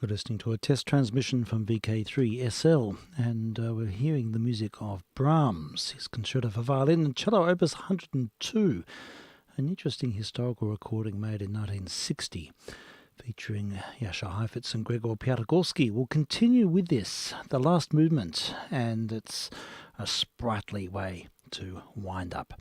You're listening to a test transmission from vk3sl, and we're hearing the music of Brahms, his Concerto for Violin and Cello Opus 102, an interesting historical recording made in 1960, featuring Jascha Heifetz and Gregor Piatigorsky. We'll continue with this, the last movement, and it's a sprightly way to wind up.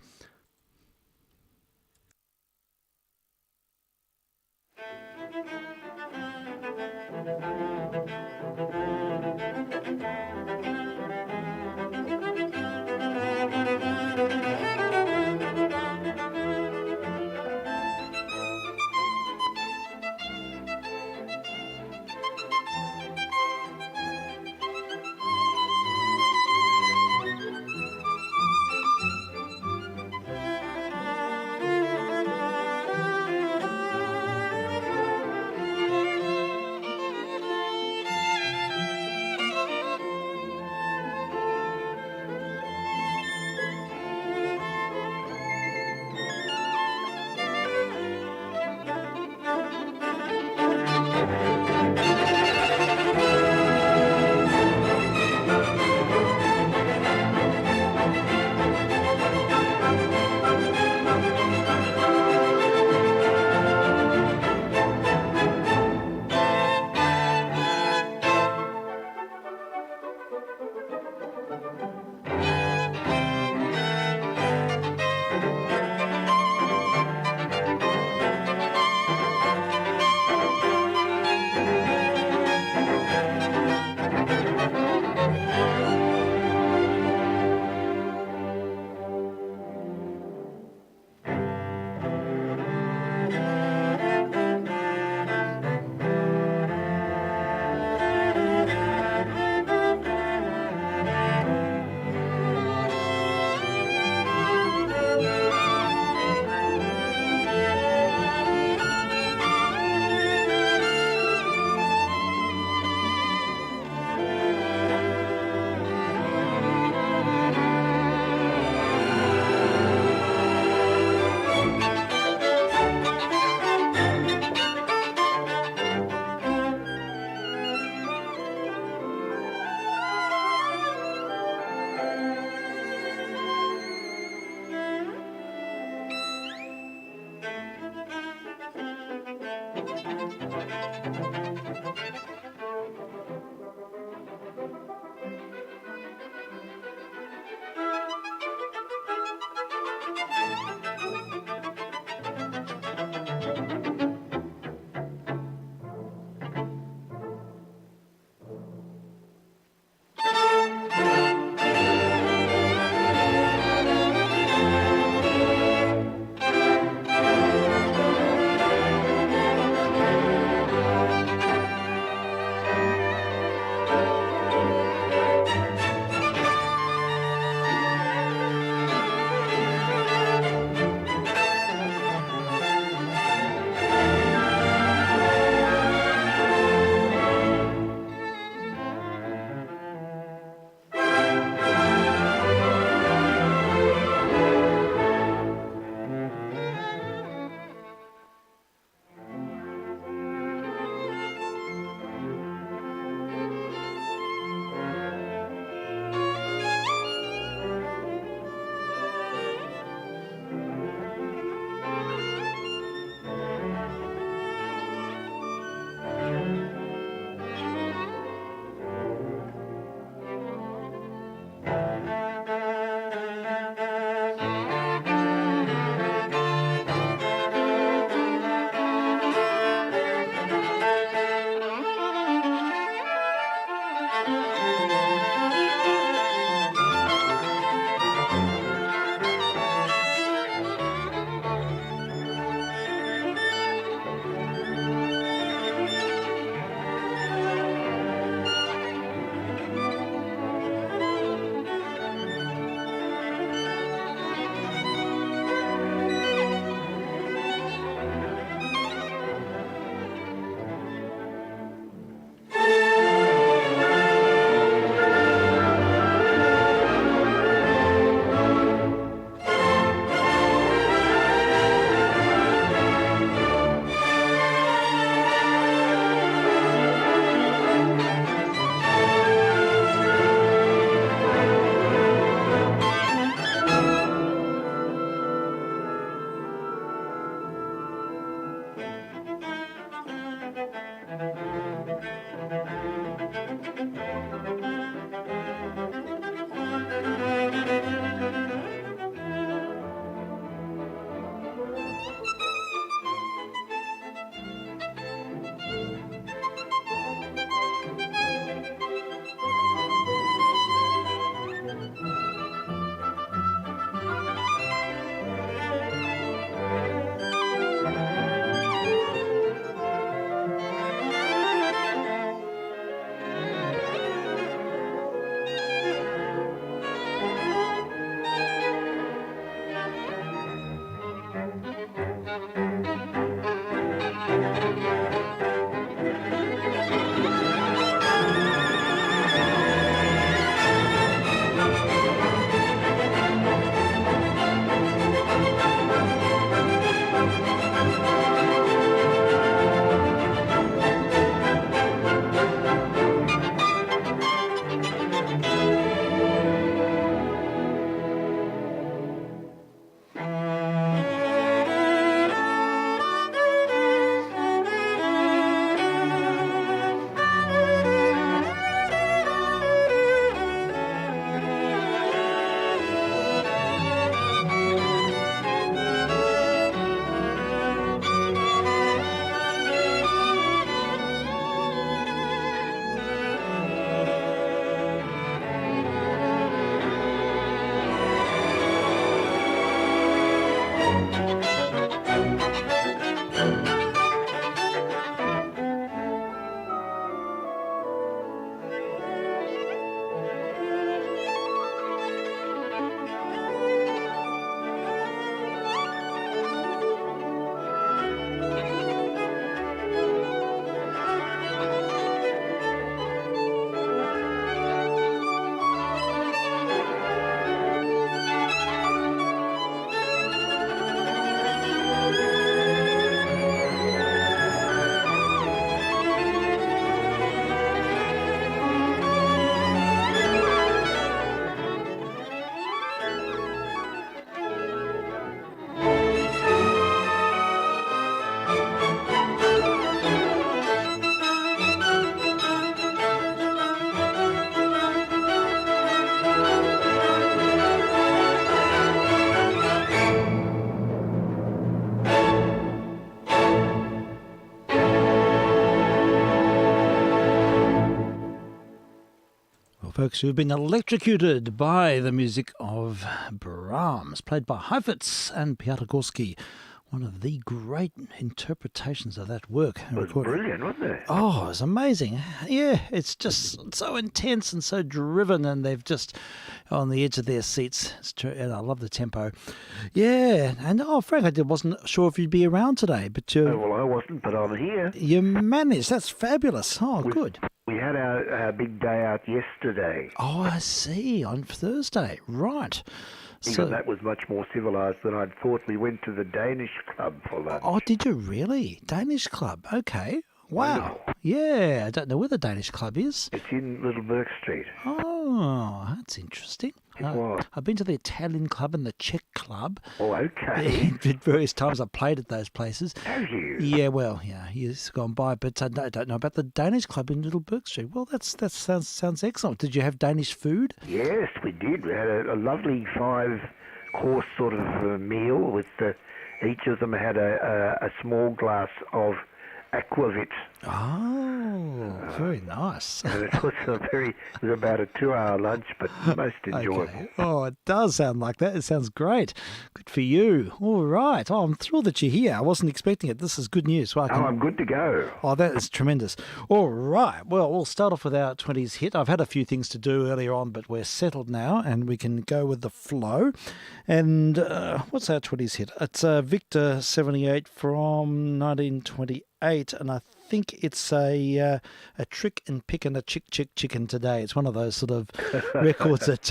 folks who've been electrocuted by the music of Brahms, played by Heifetz and Piatigorsky. One of the great interpretations of that work. It was brilliant, wasn't it? Oh, it's amazing. Yeah, it's just so intense and so driven, and they've just on the edge of their seats. It's true, and I love the tempo. Yeah, and Frank, I wasn't sure if you'd be around today, but well, I wasn't, but I'm here. You managed. That's fabulous. Oh, good. We had our big day out yesterday. Oh, I see. On Thursday, right. Because that was much more civilised than I'd thought. We went to the Danish club for lunch. Oh, did you really? Danish club? Okay. Wow. Wonderful. Yeah, I don't know where the Danish club is. It's in Little Burke Street. Oh, that's interesting. It was. I've been to the Italian club and the Czech club. Oh, okay. At various times I've played at those places. Have you? Yeah, well, yeah, years gone by, but I don't know about the Danish club in Little Burke Street. Well, that sounds excellent. Did you have Danish food? Yes, we did. We had a lovely 5-course sort of meal with each of them had a small glass of aquavit. Oh, very nice. And it was about a 2-hour lunch, but most enjoyable. Okay. Oh, it does sound like that. It sounds great. Good for you. All right. Oh, I'm thrilled that you're here. I wasn't expecting it. This is good news. So I'm good to go. Oh, that is tremendous. All right. Well, we'll start off with our 20s hit. I've had a few things to do earlier on, but we're settled now and we can go with the flow. And what's our 20s hit? It's Victor 78 from 1928, and I think it's a trick and picking a chicken today. It's one of those sort of records that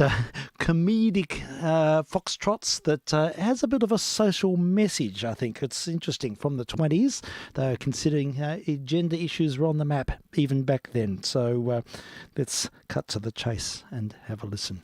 comedic foxtrots that has a bit of a social message. I think it's interesting from the 20s. They're considering gender issues were on the map even back then. So let's cut to the chase and have a listen.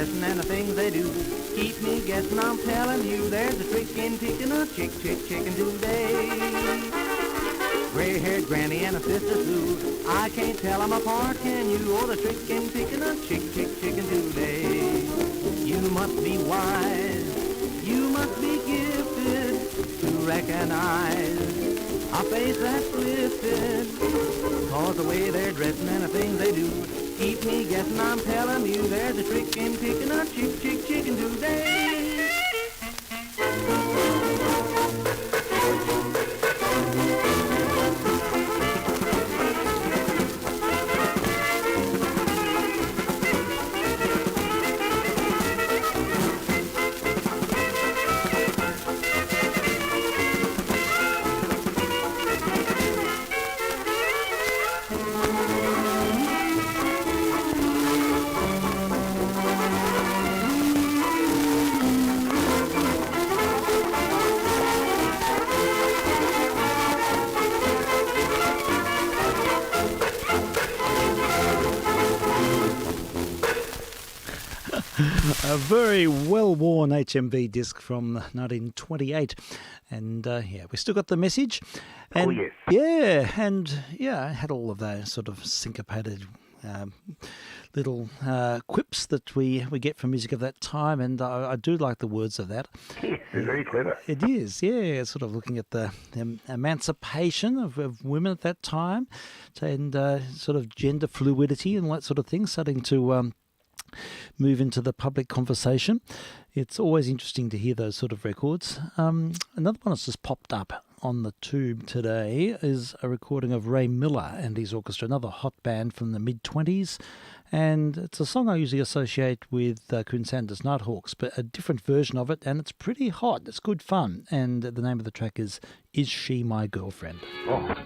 And the things they do keep me guessing. I'm telling you, there's a trick in picking a chicken today. Gray-haired granny and a sister Sue, I can't tell them apart, can you? Oh, the trick in picking a chicken today. You must be wise, you must be gifted to recognize a face that's lifted. Cause the way they're dressing and the things they do keep me guessing. I'm telling you, there's a trick in picking a chicken today. A very well-worn HMV disc from 1928. And, we still got the message. And, Oh, yes. Yeah, and, it had all of those sort of syncopated little quips that we get from music of that time, and I do like the words of that. Yes, they're very clever. It is, yeah, sort of looking at the emancipation of women at that time, and sort of gender fluidity and all that sort of thing, starting to move into the public conversation. It's always interesting to hear those sort of records. Another one that's just popped up on the tube today is a recording of Ray Miller and his orchestra, another hot band from the mid-20s. And it's a song I usually associate with Coon Sanders' Nighthawks, but a different version of it, and it's pretty hot. It's good fun. And the name of the track is She My Girlfriend? Oh.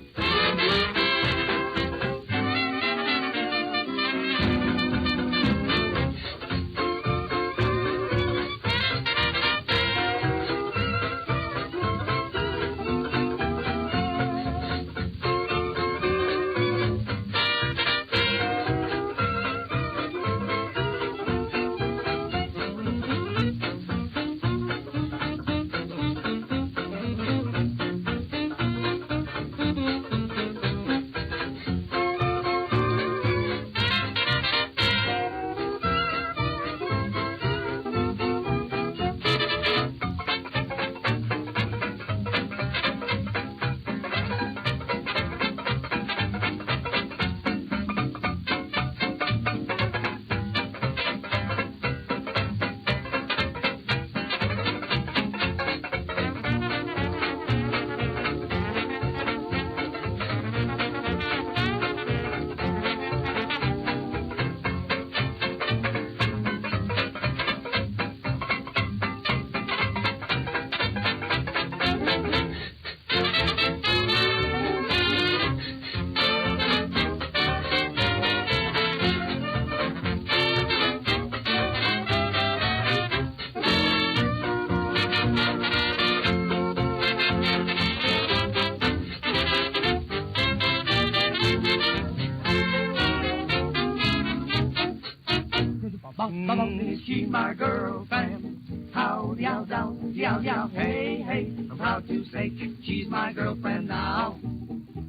Is she my girlfriend? Howdy, yow, dow, yow, yow, hey, hey. I'm proud to say she's my girlfriend now.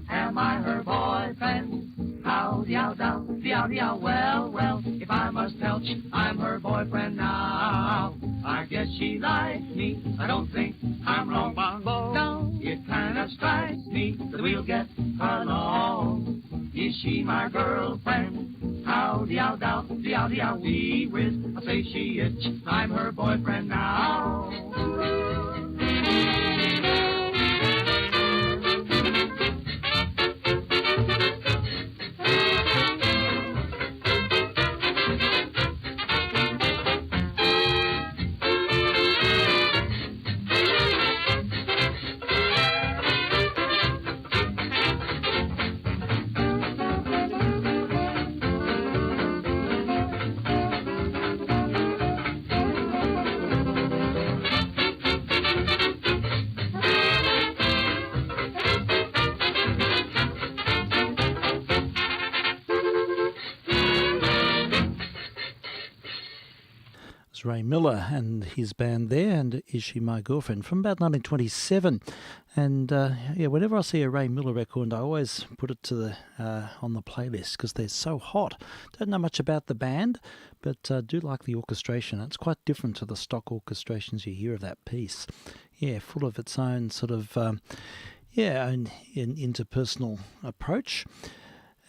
Am I her boyfriend? Howdy, yow, dow, yow, yow, well, well. If I must tell you, I'm her boyfriend now. I guess she likes me. I don't think I'm wrong, bongo. No, it kind of strikes me that we'll get along. Is she my girlfriend? Howdy, yow, dow, yow, yow, wee whiz. I say she is. I'm her boyfriend now. Ray Miller and his band there, and Is She My Girlfriend, from about 1927. And whenever I see a Ray Miller record, I always put it to the on the playlist because they're so hot. Don't know much about the band, but do like the orchestration. It's quite different to the stock orchestrations you hear of that piece. Yeah, full of its own sort of own interpersonal approach.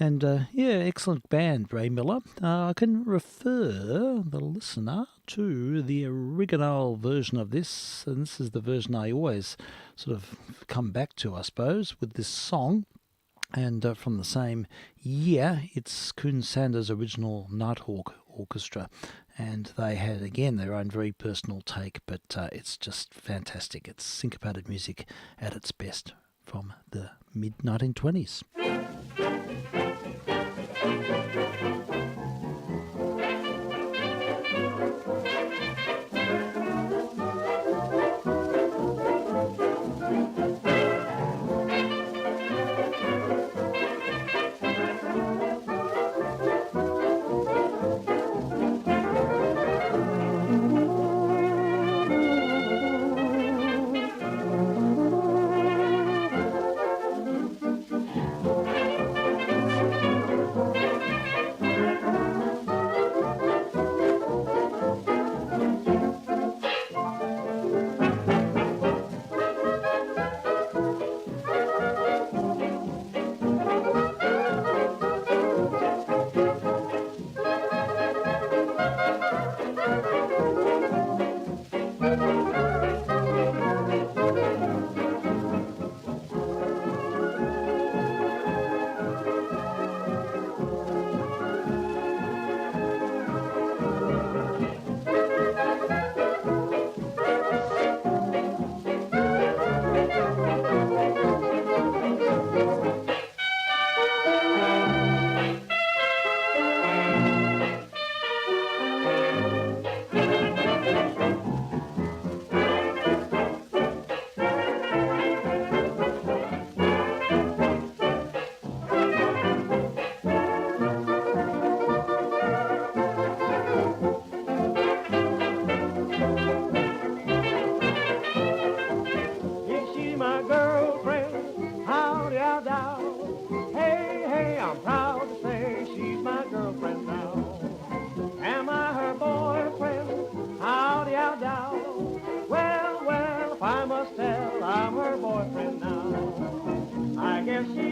And, excellent band, Ray Miller. I can refer the listener to the original version of this, and this is the version I always sort of come back to, I suppose, with this song. And from the same year, it's Coon Sanders' original Nighthawk Orchestra. And they had, again, their own very personal take, but it's just fantastic. It's syncopated music at its best from the mid-1920s.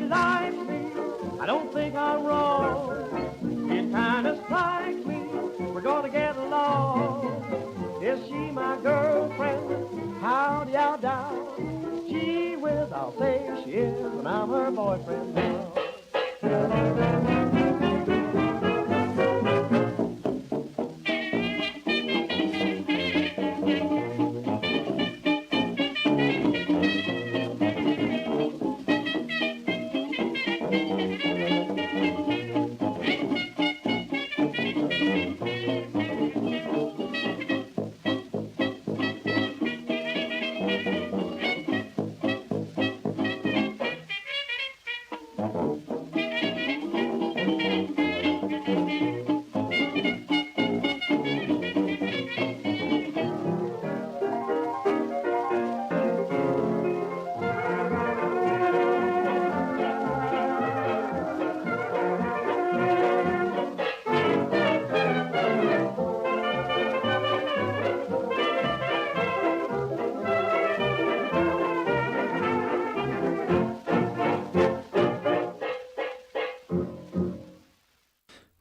likes me, I don't think I'm wrong. It kinda strikes me we're gonna get along. Is she my girlfriend? Howdy, how down? Gee whiz, I'll say she is, and I'm her boyfriend now.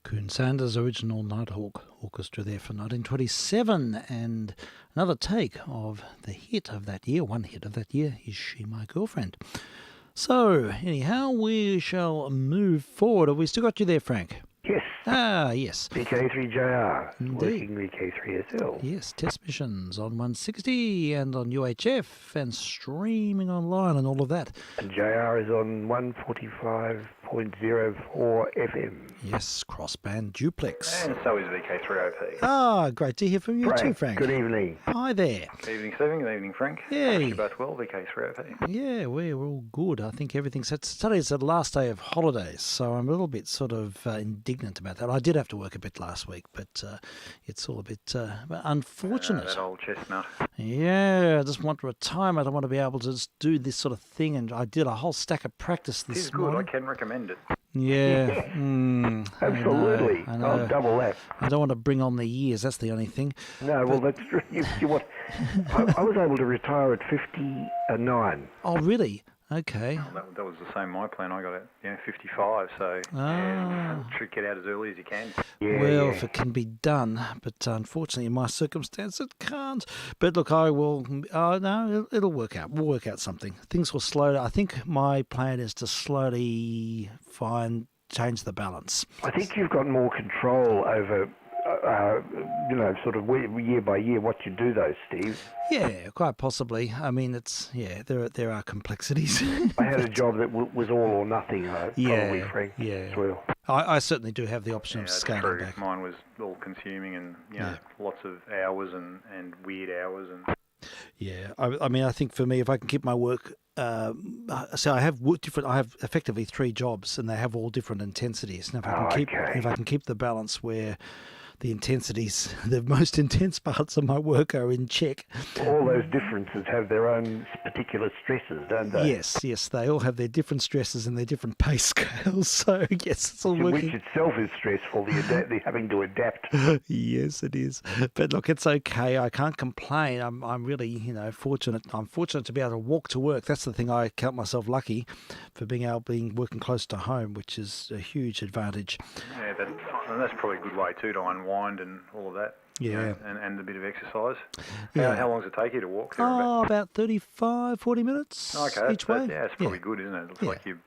Coon Sanders' original Nighthawk Orchestra there from 1927, and another take of the hit of that year. One hit of that year, Is She My Girlfriend? So, anyhow, we shall move forward. Have we still got you there, Frank? Yes. Ah, yes. VK3JR, Indeed. working VK3SL. Yes, test missions on 160 and on UHF and streaming online and all of that. And JR is on 145.04 FM. Yes, crossband duplex. And so is VK3OP. Ah, great to hear from you too, Frank. Good evening. Hi there. Evening, Stephen. Good evening, Frank. Yeah. Hope you're both well, VK3OP. Yeah, we're all good. I think everything's... Today's the last day of holidays, so I'm a little bit sort of indignant about that. I did have to work a bit last week, but it's all a bit unfortunate. That old chestnut. Yeah, I just want retirement. I want to be able to just do this sort of thing, and I did a whole stack of practice It is this good. morning. I can recommend it. Yeah, Absolutely. I know. I'll double that. I don't want to bring on the years. That's the only thing. No, well, that's true. You what? I was able to retire at 59. Oh, really? Okay. Well, that was the same my plan. I got it, 55. So should get out as early as you can. Yeah, Well, yeah. if it can be done, but unfortunately in my circumstance it can't. But look, I will. No, it'll work out. We'll work out something. Things will slow down. I think my plan is to slowly change the balance. I think you've got more control over, sort of year by year what you do, though, Steve. Yeah, quite possibly. I mean, there are complexities. I had a job that was all or nothing, probably, Frank, yeah. as well. I certainly do have the option of That's scaling true. back. Mine was all consuming and lots of hours and weird hours and. Yeah, I mean, I think for me, if I can keep my work, so I have I have effectively 3 jobs, and they have all different intensities. And if I can keep the balance where the intensities, the most intense parts of my work are in check. All those differences have their own particular stresses, don't they? Yes, they all have their different stresses and their different pay scales. So yes, it's all working. Which itself is stressful, the having to adapt. Yes, it is. But look, it's okay. I can't complain. I'm really, fortunate. I'm fortunate to be able to walk to work. That's the thing. I count myself lucky for being working close to home, which is a huge advantage. Yeah, that's probably a good way too to unwind and all of that. Yeah. And a bit of exercise. Yeah. How long does it take you to walk there? About 35, 40 minutes each way. Yeah, it's probably good, isn't it? It looks like you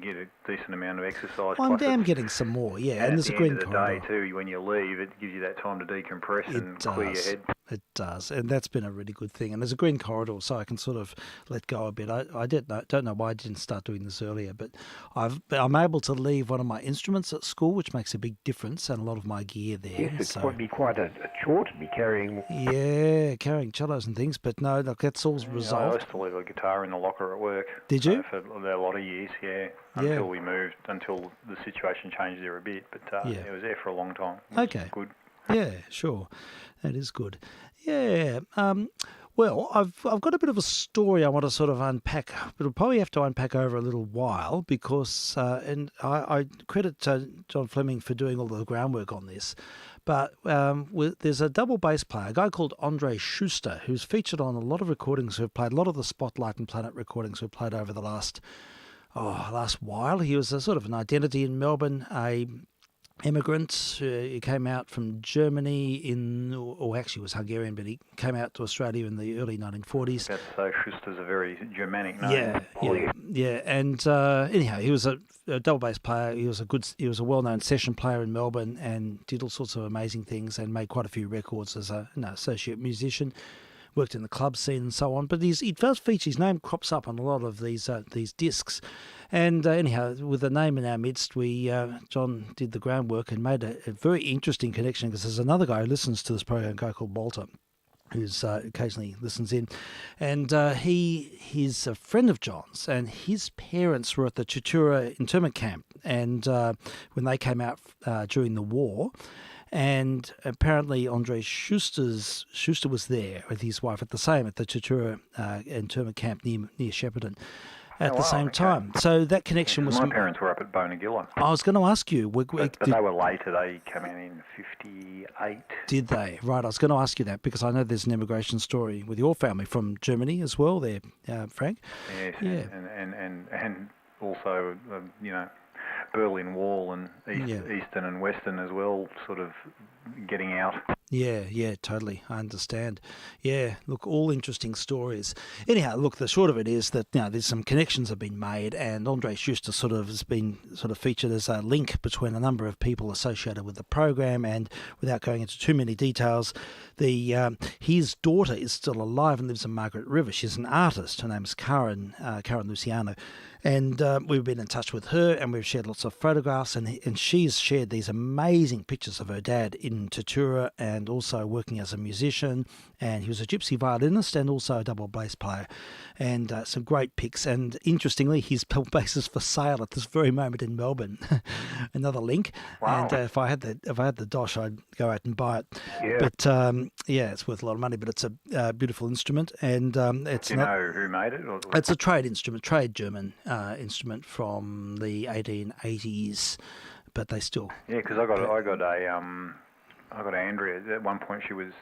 get a decent amount of exercise. I'm plus damn it's- getting some more, yeah. And there's at a the green end of the corridor. day too, when you leave, it gives you that time to decompress and clear your head. It does, and that's been a really good thing. And there's a green corridor, so I can sort of let go a bit. I don't know why I didn't start doing this earlier, but I'm able to leave one of my instruments at school, which makes a big difference, and a lot of my gear there. Yes, it would be quite a chore to be carrying. Yeah, carrying cellos and things, but no, look, that's all I resolved. used to leave a guitar in the locker at work. Did you? For a lot of years, until the situation changed there a bit. But it was there for a long time. It was Okay. Good. Yeah, sure. That is good. Yeah. Well, I've got a bit of a story I want to sort of unpack, but we'll probably have to unpack over a little while because, and I credit John Fleming for doing all the groundwork on this, but there's a double bass player, a guy called Andre Schuster, who's featured on a lot of recordings who've played, a lot of the Spotlight and Planet recordings we've played over the last last while. He was a sort of an identity in Melbourne, a immigrant. He came out from Germany actually was Hungarian, but he came out to Australia in the early 1940s. So Schuster's a very Germanic name. Yeah. And anyhow, he was a double bass player. He was a well-known session player in Melbourne and did all sorts of amazing things and made quite a few records as an associate musician. Worked in the club scene and so on, but he does feature. His name crops up on a lot of these discs. And anyhow, with the name in our midst, John did the groundwork and made a very interesting connection, because there's another guy who listens to this program, a guy called Walter, who's occasionally listens in, and he's a friend of John's, and his parents were at the Tatura internment camp, and when they came out during the war. And apparently Andre Schuster was there with his wife at the Tatura internment camp near Shepparton at the same time. So that connection was... My parents were up at Bonagilla. I was going to ask you... But they were later. They came in 58. Did they? Right, I was going to ask you that, because I know there's an immigration story with your family from Germany as well there, Frank. Yes, yeah. And also, Berlin Wall and Eastern and Western as well, sort of getting out. Yeah, totally. I understand. Yeah, look, all interesting stories. Anyhow, look, the short of it is that there's some connections have been made, and Andre Schuster has been featured as a link between a number of people associated with the program. And without going into too many details, his daughter is still alive and lives in Margaret River. She's an artist. Her name's Karen Luciano. And we've been in touch with her, and we've shared lots of photographs, and she's shared these amazing pictures of her dad in Tatura and also working as a musician. And he was a gypsy violinist and also a double bass player, and some great pics. And interestingly, his bass is for sale at this very moment in Melbourne. Another link. Wow. And if I had the dosh, I'd go out and buy it. Yeah. But it's worth a lot of money. But it's a beautiful instrument, and it's. Do you know who made it? It's a trade German instrument from the 1880s, but they still. Yeah, because I got Andrea. At one point, she was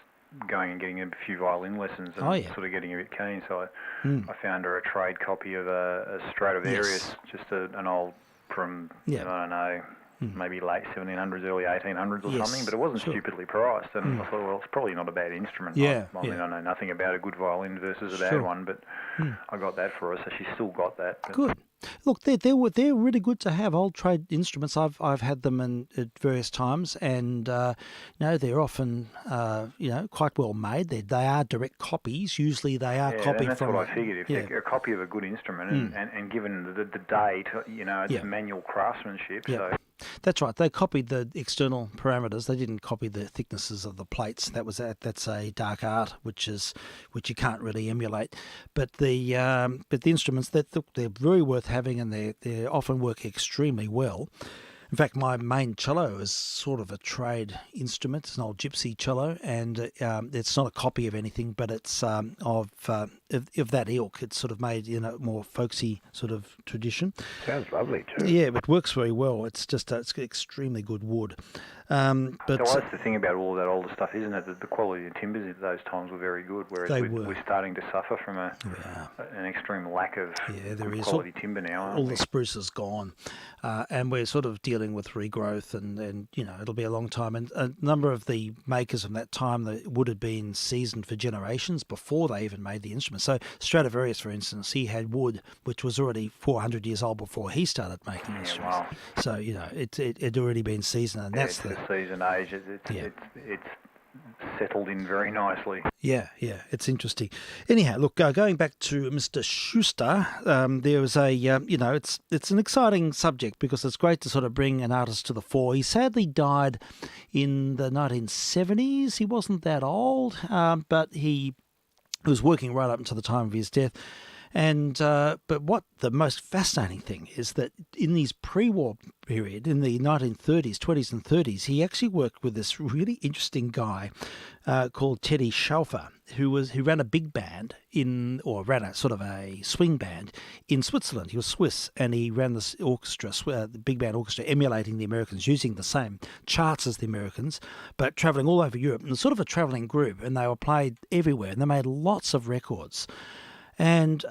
going and getting a few violin lessons and sort of getting a bit keen. So I found her a trade copy of a Stradivarius, just an old from I don't know. Maybe late 1700s, early 1800s or something, but it wasn't stupidly priced. And I thought, well, it's probably not a bad instrument. I mean, I know nothing about a good violin versus a bad one, but I got that for her, so she's still got that. But good. Look, they're really good to have, old trade instruments. I've had them at various times, and they're often quite well made. They are direct copies. Usually they are copied that's from. What I figured. If they're a copy of a good instrument, and given the date, it's manual craftsmanship. Yeah. So. That's right. They copied the external parameters. They didn't copy the thicknesses of the plates. That's a dark art, which you can't really emulate. But the instruments they're very worth having, and they often work extremely well. In fact, my main cello is sort of a trade instrument. It's an old gypsy cello, and it's not a copy of anything, but it's of that ilk. It's sort of made in a more folksy sort of tradition. Sounds lovely too. Yeah, it works very well. It's just it's extremely good wood. But that's the thing about all that older stuff, isn't it? That the quality of timbers at those times were very good, whereas we're starting to suffer from an extreme lack of good quality timber now. All the spruce is gone, and we're sort of dealing with regrowth, and it'll be a long time. And a number of the makers from that time that would have been seasoned for generations before they even made the instrument. So Stradivarius, for instance, he had wood which was already 400 years old before he started making instruments. Wow. So it had already been seasoned, and that's the season age. It's settled in very nicely. Yeah, it's interesting. Anyhow, look, going back to Mr. Schuster, there was it's an exciting subject because it's great to sort of bring an artist to the fore. He sadly died in the 1970s. He wasn't that old, but he was working right up until the time of his death. And but what the most fascinating thing is that in his pre-war period, in the 1930s, 20s and 30s, he actually worked with this really interesting guy called Teddy Schaufer, who ran a big band ran a sort of a swing band in Switzerland. He was Swiss, and he ran this orchestra, the big band orchestra, emulating the Americans, using the same charts as the Americans, but travelling all over Europe. And it was sort of a travelling group, and they were played everywhere, and they made lots of records. And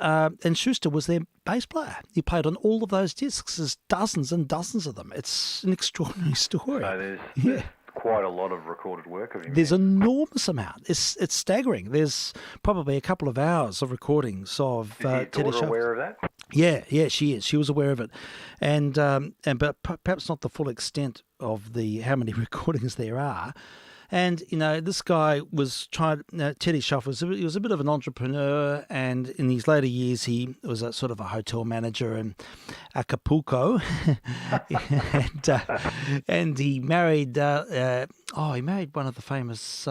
Schuster was their bass player. He played on all of those discs. There's dozens and dozens of them. It's an extraordinary story. So there's quite a lot of recorded work of him. There's an enormous amount. It's staggering. There's probably a couple of hours of recordings of Teddy Shuffler. Is your daughter aware of that? Yeah, she is. She was aware of it, but perhaps not the full extent of how many recordings there are. And, this guy was Teddy Shuffler, he was a bit of an entrepreneur, and in his later years, he was a sort of a hotel manager in Acapulco. and he married, he married one of the famous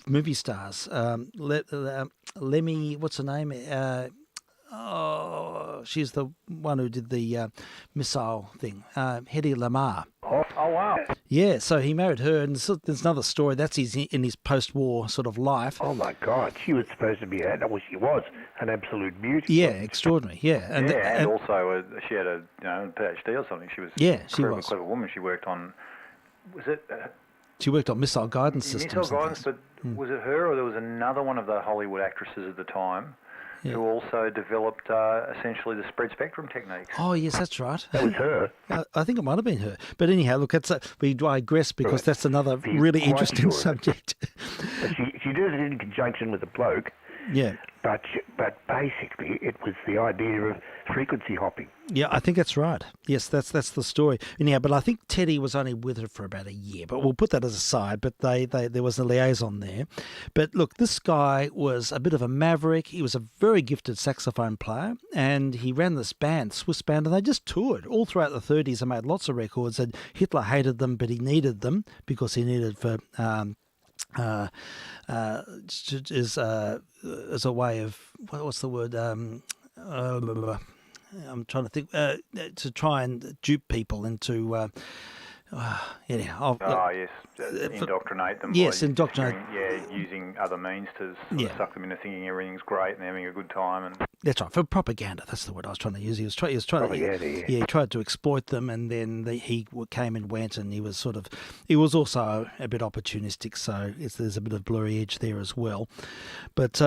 movie stars, Lemmy, what's her name? She's the one who did the missile thing, Hedy Lamarr. Oh, wow. Yeah, so he married her, and there's another story. That's in his post-war sort of life. Oh, my God. She was supposed to be, she was an absolute beauty. Yeah, extraordinary, yeah. And also she had a PhD or something. She was a clever woman. She worked on, she worked on missile guidance systems. Missile guidance, but was it her or there was another one of the Hollywood actresses at the time who also developed essentially the spread spectrum techniques? Oh, yes, that's right. That was her. I think it might have been her. But anyhow, look, we digress because that's another really interesting subject. But she did it in conjunction with a bloke. Yeah. But basically, it was the idea of frequency hopping. Yeah, I think that's right. Yes, that's the story. Anyhow, but I think Teddy was only with her for about a year. But we'll put that as a side. But there was a liaison there. But look, this guy was a bit of a maverick. He was a very gifted saxophone player, and he ran this band, Swiss band, and they just toured all throughout the 30s and made lots of records. And Hitler hated them, but he needed them because he needed for. As a way of what's the word? I'm trying to think to try and dupe people into. Yes, indoctrinate them. Yes, indoctrinate. Using other means to sort of suck them into thinking everything's great and having a good time. And that's right, for propaganda. That's the word I was trying to use. He was trying propaganda, he tried to exploit them, and then he came and went, and he was also a bit opportunistic. So there's a bit of blurry edge there as well, but.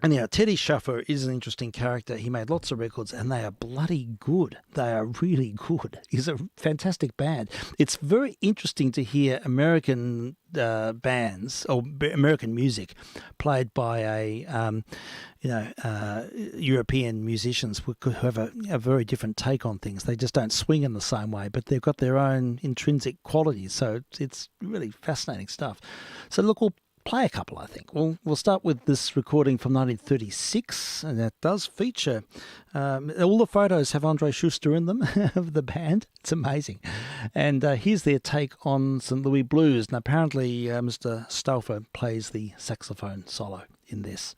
Anyhow, Teddy Shuffler is an interesting character. He made lots of records, and they are bloody good. They are really good. He's a fantastic band. It's very interesting to hear American bands or American music played by European musicians who have a very different take on things. They just don't swing in the same way, but they've got their own intrinsic qualities. So it's really fascinating stuff. So look, we'll play a couple, I think. We'll start with this recording from 1936, and that does feature all the photos have Andre Schuster in them of the band. It's amazing. And here's their take on St. Louis blues. And apparently Mr. Stauffer plays the saxophone solo in this.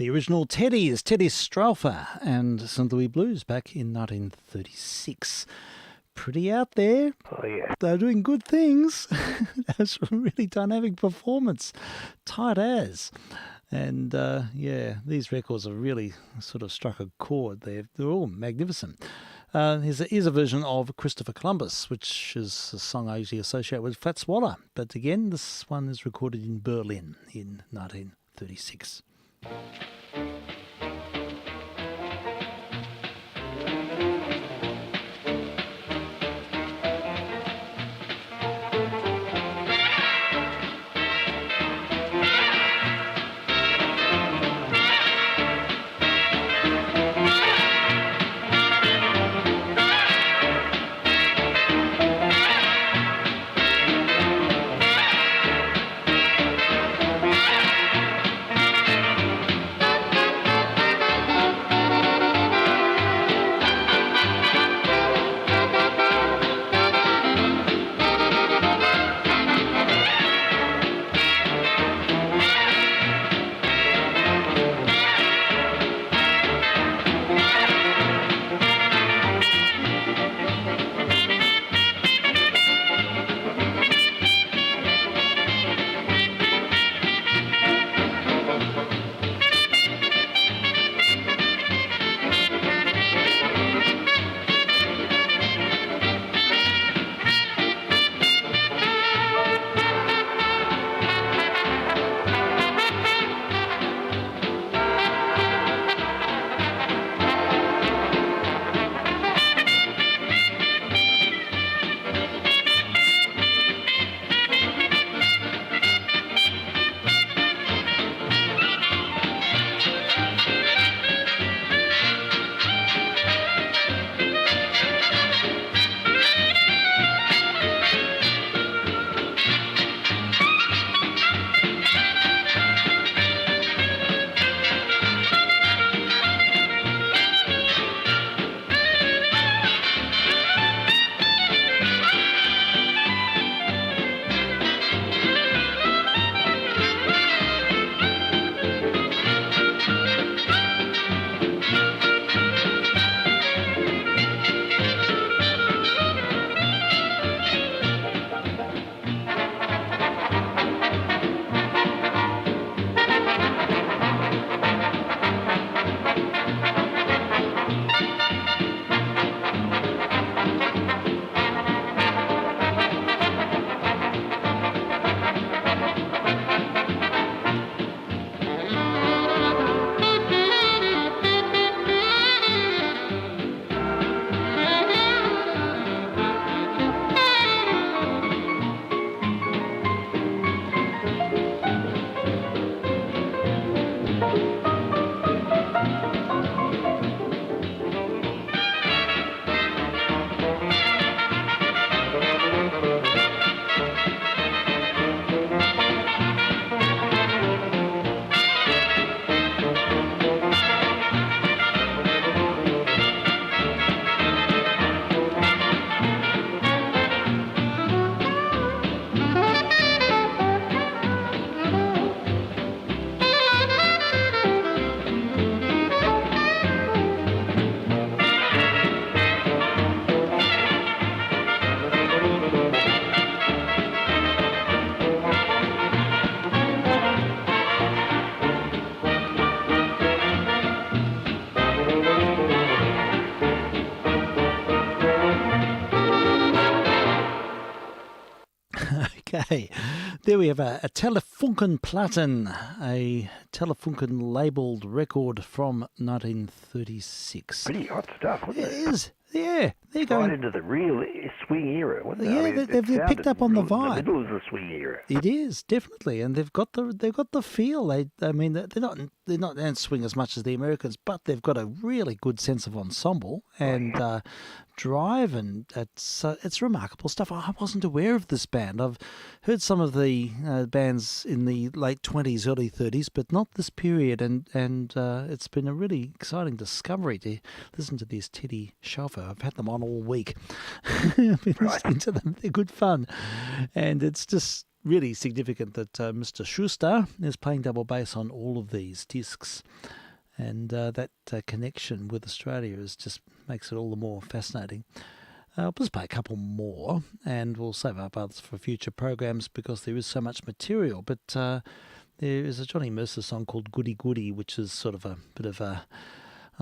The original Teddy's, Teddy Straufer and St. Louis Blues back in 1936. Pretty out there. Oh, yeah. They're doing good things. That's a really dynamic performance. Tight as. And, these records have really sort of struck a chord. They're all magnificent. Here's a version of Christopher Columbus, which is a song I usually associate with Fats Waller. But again, this one is recorded in Berlin in 1936. Okay, there we have a Telefunkenplatten, a Telefunken labelled record from 1936. Pretty hot stuff, wasn't it? It is, yeah. They're going right into the real swing era, wasn't it? Yeah, I mean, they've picked up on the vibe. In the middle of the swing era. It is definitely, and they've got the feel. They're not dance swing as much as the Americans, but they've got a really good sense of ensemble and drive, and it's remarkable stuff. I wasn't aware of this band. I've heard some of the bands in the late 20s, early 30s, but not this period, and it's been a really exciting discovery to listen to this Teddy Schaufer. I've had them on all week. I've been listening to them. They're good fun, and it's just really significant that Mr. Schuster is playing double bass on all of these discs. And that connection with Australia just makes it all the more fascinating. I'll just play a couple more, and we'll save up others for future programs because there is so much material. But there is a Johnny Mercer song called Goody Goody, which is sort of a bit of a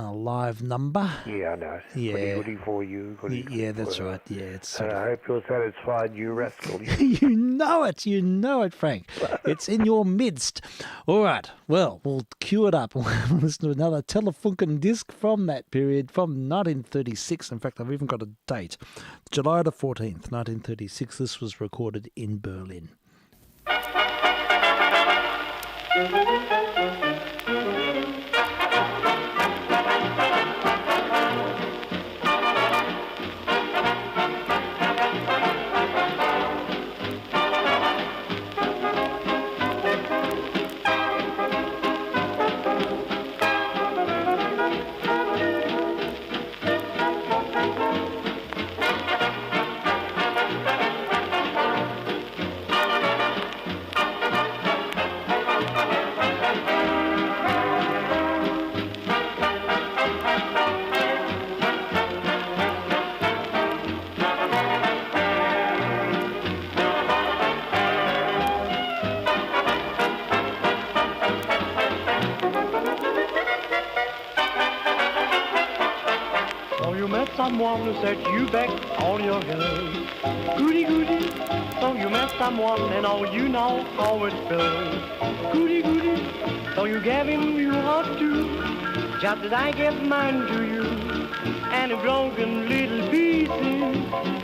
live number. Yeah, I know. Yeah. Goody goody for you. Goody goody that's for right. Yeah, it's. And I hope you're satisfied, you rascal. You know it, Frank. It's in your midst. All right. Well, we'll cue it up. We'll listen to another Telefunken disc from that period, from 1936. In fact, I've even got a date, July the 14th, 1936. This was recorded in Berlin. Someone who set you back on your head. Goody goody, so you met someone and all you know how it feels. Goody goody, so you gave him your heart too, just as I gave mine to you. And a broken little pieces,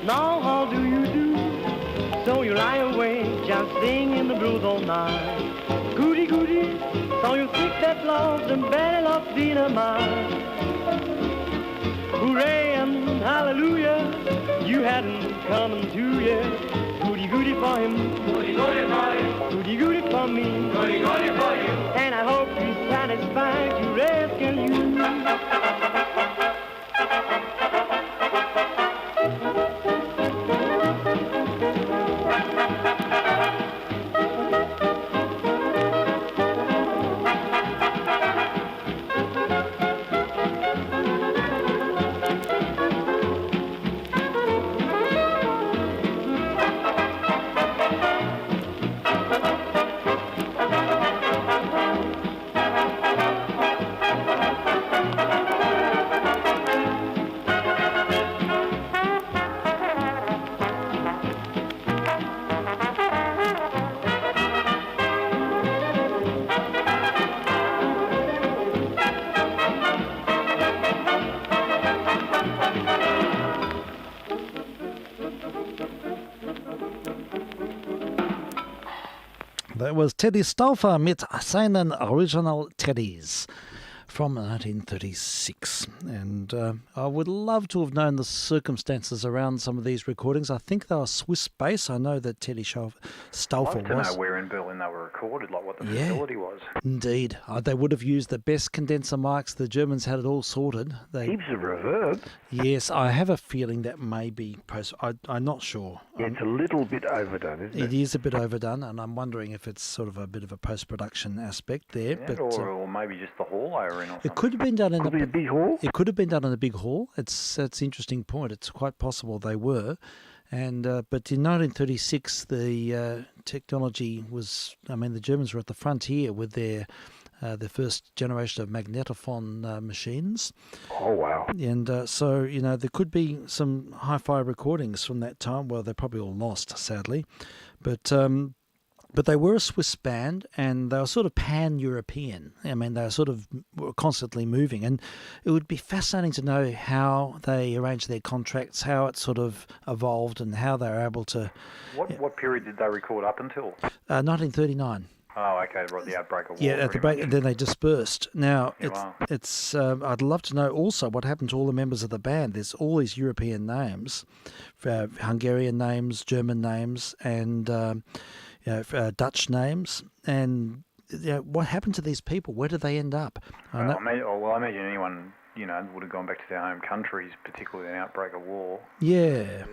now how do you do? So you lie awake just singing the blues all night. Goody goody, so you think that love's the battle of dynamite. Hooray and hallelujah, you hadn't come to yet. Goody goody for him, goody goody for him, goody goody for me, goody goody for you. And I hope he's satisfied to rescue you. That was Teddy Stauffer mit seinen Original Teddys from 1936. And I would love to have known the circumstances around some of these recordings. I think they were Swiss based. I know that Teddy Stauffer was. I'd love to know where in Berlin they were recorded, like what the facility was. Indeed. They would have used the best condenser mics. The Germans had it all sorted. Heaps of reverb. Yes, I have a feeling that may be I'm not sure. Yeah, it's a little bit overdone, isn't it? It is a bit overdone, and I'm wondering if it's sort of a bit of a post-production aspect there. Yeah, or maybe just the hall they were in or something. It could have been done in a big hall. It could have been done in a big hall. That's an interesting point. It's quite possible they were. And but in 1936, the technology was. I mean, the Germans were at the frontier with their first generation of magnetophone machines. Oh wow! And so there could be some hi-fi recordings from that time. Well, they're probably all lost, sadly, but they were a Swiss band, and they were sort of pan-European. I mean, they were constantly moving, and it would be fascinating to know how they arranged their contracts, how it sort of evolved, and how they were able to. What period did they record up until? 1939. Oh, okay, right, the outbreak of war. Yeah, at the break, and then they dispersed. Now, it's. I'd love to know also what happened to all the members of the band. There's all these European names, Hungarian names, German names, and Dutch names, and what happened to these people? Where did they end up? I imagine anyone would have gone back to their home countries, particularly in an outbreak of war. Yeah.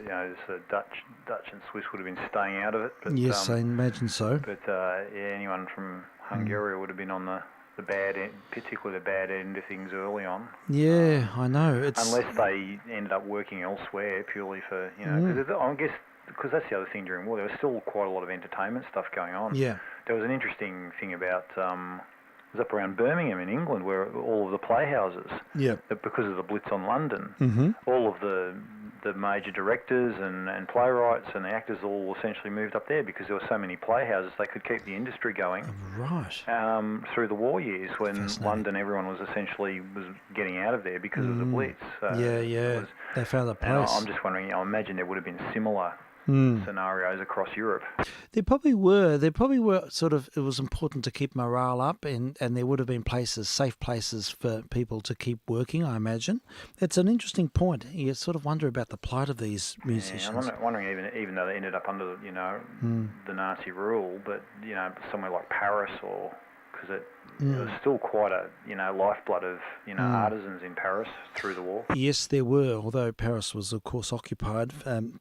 So Dutch and Swiss would have been staying out of it. But, yes, I imagine so. But anyone from Hungary would have been on the bad end, particularly the bad end of things early on. Yeah, I know. Unless they ended up working elsewhere purely for, because I guess, because that's the other thing during war, there was still quite a lot of entertainment stuff going on. Yeah. There was an interesting thing about, it was up around Birmingham in England, where all of the playhouses, because of the Blitz on London, all of the major directors and playwrights and the actors all essentially moved up there because there were so many playhouses they could keep the industry going. Right. Through the war years when London, everyone was getting out of there because of the Blitz. So they found a place. And I'm just wondering, I imagine there would have been similar scenarios across Europe. There probably were. It was important to keep morale up, and there would have been safe places for people to keep working, I imagine. It's an interesting point. You sort of wonder about the plight of these musicians. I'm wondering, even though they ended up under, the Nazi rule, but, somewhere like Paris because it was still quite a, lifeblood of, artisans in Paris through the war. Yes, there were, although Paris was, of course, occupied.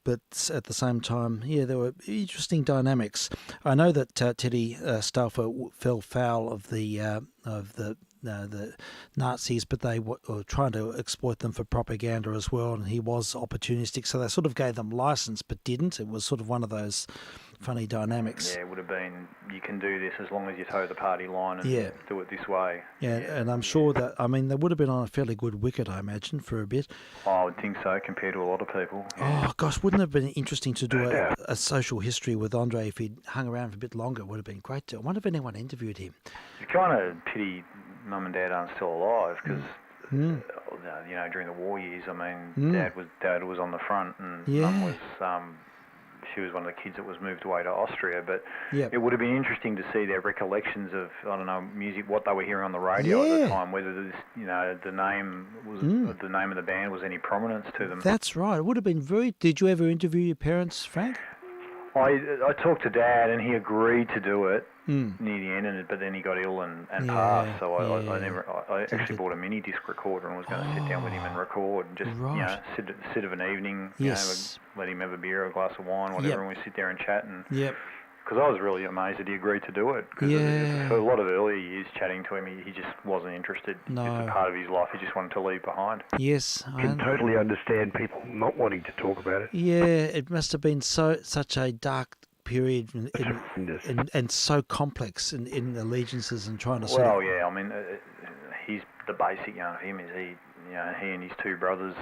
But at the same time, there were interesting dynamics. I know that Teddy Stauffer fell foul of the Nazis, but they were trying to exploit them for propaganda as well, and he was opportunistic. So they sort of gave them license, but didn't. It was sort of one of those funny dynamics. Yeah, it would have been, you can do this as long as you toe the party line and do it this way. Yeah, and I'm sure that, they would have been on a fairly good wicket, I imagine, for a bit. Oh, I would think so, compared to a lot of people. Yeah. Oh, gosh, wouldn't it have been interesting to do a social history with Andre if he'd hung around for a bit longer? It would have been great to. I wonder if anyone interviewed him. It's kind of pity Mum and Dad aren't still alive because, during the war years, Dad was on the front and Mum was, she was one of the kids that was moved away to Austria. But it would have been interesting to see their recollections of, music, what they were hearing on the radio at the time, whether this, the name of the band was any prominence to them. That's right. It would have been very. Did you ever interview your parents, Frank? I talked to Dad and he agreed to do it near the end, but then he got ill and passed. So I actually bought a mini disc recorder and was going to sit down with him and record and just sit of an evening, let him have a beer, a glass of wine, whatever, and we sit there and chat. And because I was really amazed that he agreed to do it. Because for a lot of earlier years chatting to him, he just wasn't interested. No. It's a part of his life he just wanted to leave behind. Yes. I can totally understand people not wanting to talk about it. Yeah, it must have been such a dark period and so complex in allegiances and trying to sort of... he's the basic of him is he and his two brothers,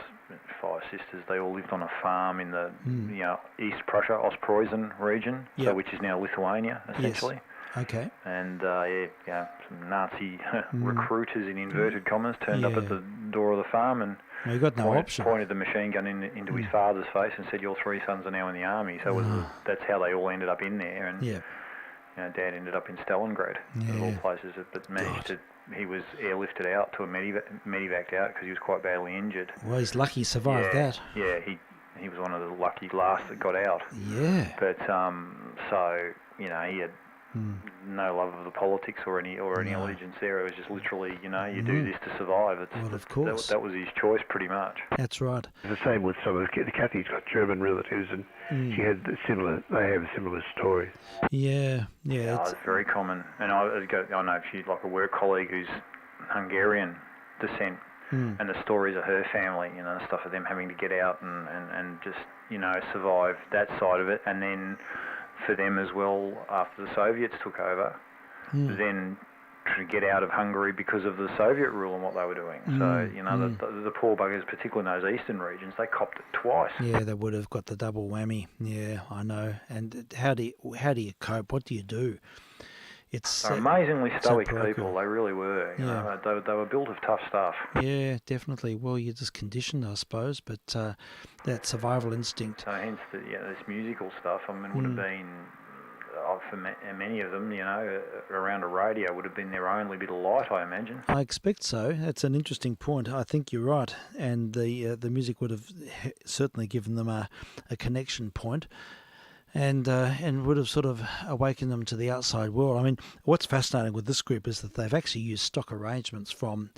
5 sisters, they all lived on a farm in the East Prussia, Ostpreußen region, which is now Lithuania, essentially. Yes. Okay. And some Nazi recruiters in inverted commas turned up at the door of the farm and you got no option. Pointed the machine gun into his father's face and said, "Your 3 sons are now in the army." So that's how they all ended up in there. And Dad ended up in Stalingrad, of all places, but managed to. He was airlifted out to a medevaced out because he was quite badly injured. Well, he's lucky he survived that. Yeah, he was one of the lucky last that got out. Yeah. But he had no love of the politics or any allegiance there. It was just literally, you do this to survive. Well, of course. That was his choice, pretty much. That's right. It's the same with some of Kathy's got German relatives, and she had they have similar stories. Yeah. It's very common. And I know she's like a work colleague who's Hungarian descent, and the stories of her family, stuff of them having to get out and just, survive that side of it, and then for them as well, after the Soviets took over, then to get out of Hungary because of the Soviet rule and what they were doing. So, the poor buggers, particularly in those eastern regions, they copped it twice. Yeah, they would have got the double whammy. Yeah, I know. And how do you cope? What do you do? They're amazingly stoic people. They really were. They were built of tough stuff. Yeah, definitely. Well, you're just conditioned, I suppose, but that survival instinct. So hence, this musical stuff, would have been, for many of them, around a radio would have been their only bit of light, I imagine. I expect so. That's an interesting point. I think you're right. And the music would have certainly given them a connection point. And would have sort of awakened them to the outside world. What's fascinating with this group is that they've actually used stock arrangements from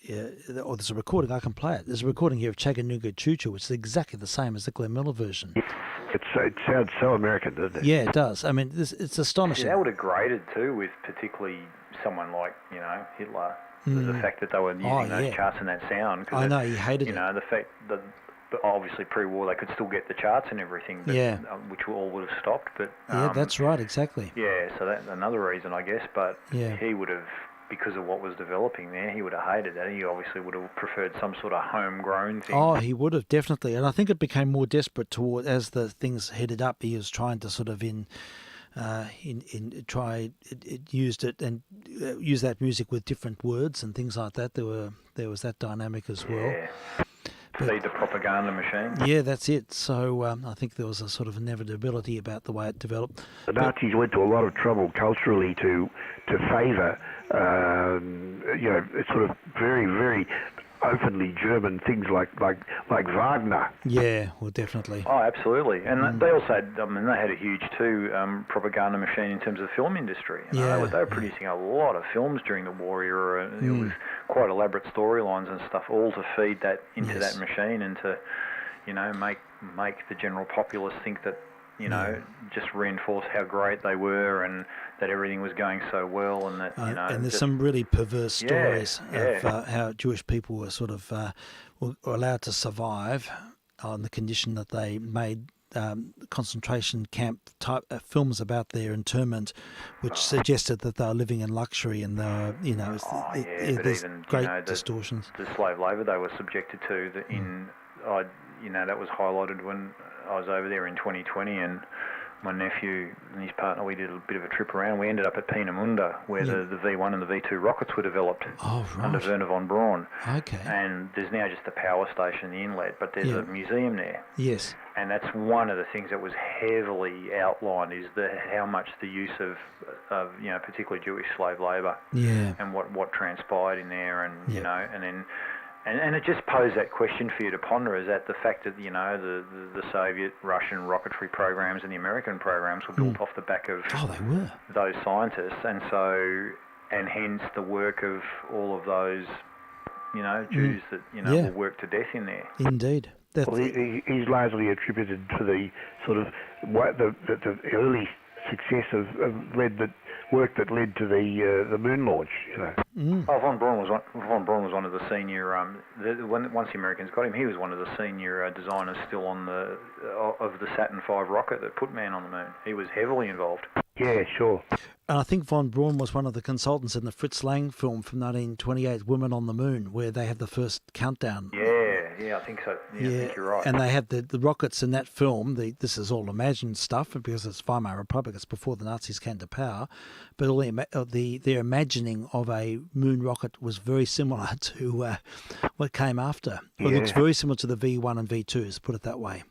or there's a recording, I can play it. There's a recording here of Chattanooga Choo Choo, which is exactly the same as the Glenn Miller version. It sounds so American, doesn't it? Yeah, it does. I mean, it's astonishing. That would have grated too with particularly someone like, Hitler. The fact that they were using those charts and that sound. I know, he hated it. The fact that obviously pre-war they could still get the charts and everything, but, which all would have stopped. But that's right, exactly. Yeah, so that's another reason, I guess. But he would have, because of what was developing there, he would have hated that. He obviously would have preferred some sort of homegrown thing. Oh, he would have, definitely. And I think it became more desperate toward as the things headed up. He was trying to sort of used it and use that music with different words and things like that. There was that dynamic as well. Yeah. Feed the propaganda machine. Yeah, that's it. So I think there was a sort of inevitability about the way it developed. The Nazis went to a lot of trouble culturally to favour, sort of very, very openly German things like Wagner. Yeah, well, definitely. Oh, absolutely. And they also had, they had a huge propaganda machine in terms of the film industry. They were producing a lot of films during the war era. It was quite elaborate storylines and stuff, all to feed that into that machine and to, make the general populace think that, just reinforce how great they were and that everything was going so well and that, And there's some really perverse stories of how Jewish people were sort of were allowed to survive on the condition that they made concentration camp type films about their internment, which suggested that they were living in luxury and they were, there's great distortions. The slave labour they were subjected to that was highlighted when I was over there in 2020, and my nephew and his partner, we did a bit of a trip around. We ended up at Peenemünde, where the V1 and the V2 rockets were developed under Werner von Braun. Okay. And there's now just a power station, the inlet, but there's a museum there. Yes. And that's one of the things that was heavily outlined, is how much the use of particularly Jewish slave labour and what transpired in there, and and then. And it just posed that question for you to ponder, is that the fact that, the Soviet, Russian rocketry programs and the American programs were built off the back of they were. Those scientists, and hence the work of all of those, Jews that, were worked to death in there. Indeed. Well, he's largely attributed to the sort of the early success of work that led to the moon launch. Von Braun was one of the senior. Once the Americans got him, he was one of the senior designers still on of the Saturn V rocket that put man on the moon. He was heavily involved. Yeah, sure. And I think von Braun was one of the consultants in the Fritz Lang film from 1928, Women on the Moon, where they have the first countdown. Yeah, I think so. Yeah, I think you're right. And they have the rockets in that film. This is all imagined stuff because it's Weimar Republic. It's before the Nazis came to power. But all their imagining of a moon rocket was very similar to what came after. It looks very similar to the V1 and V2s, put it that way.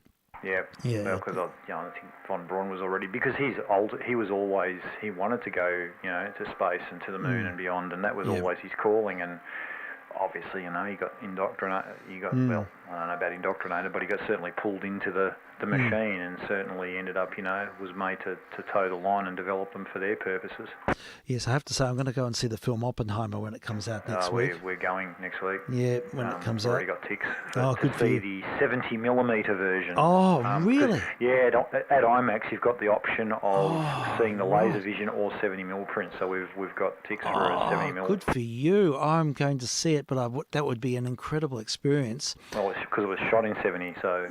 Yeah. Well, because I think von Braun was already, because he's old. He wanted to go, to space and to the moon and beyond, and that was always his calling. And obviously, he got indoctrinated. Well, I don't know about indoctrinated, but he got certainly pulled into the machine, and certainly ended up, was made to toe the line and develop them for their purposes. Yes, I have to say, I'm going to go and see the film Oppenheimer when it comes out next week. We're going next week. Yeah, when it comes out. We've already got ticks good to for see you. the 70mm version. Oh, really? Yeah, at IMAX you've got the option of seeing the laser vision or 70mm print. So we've got ticks for a 70mm. Good for you. I'm going to see it, but that would be an incredible experience. Well, it's because it was shot in 70, so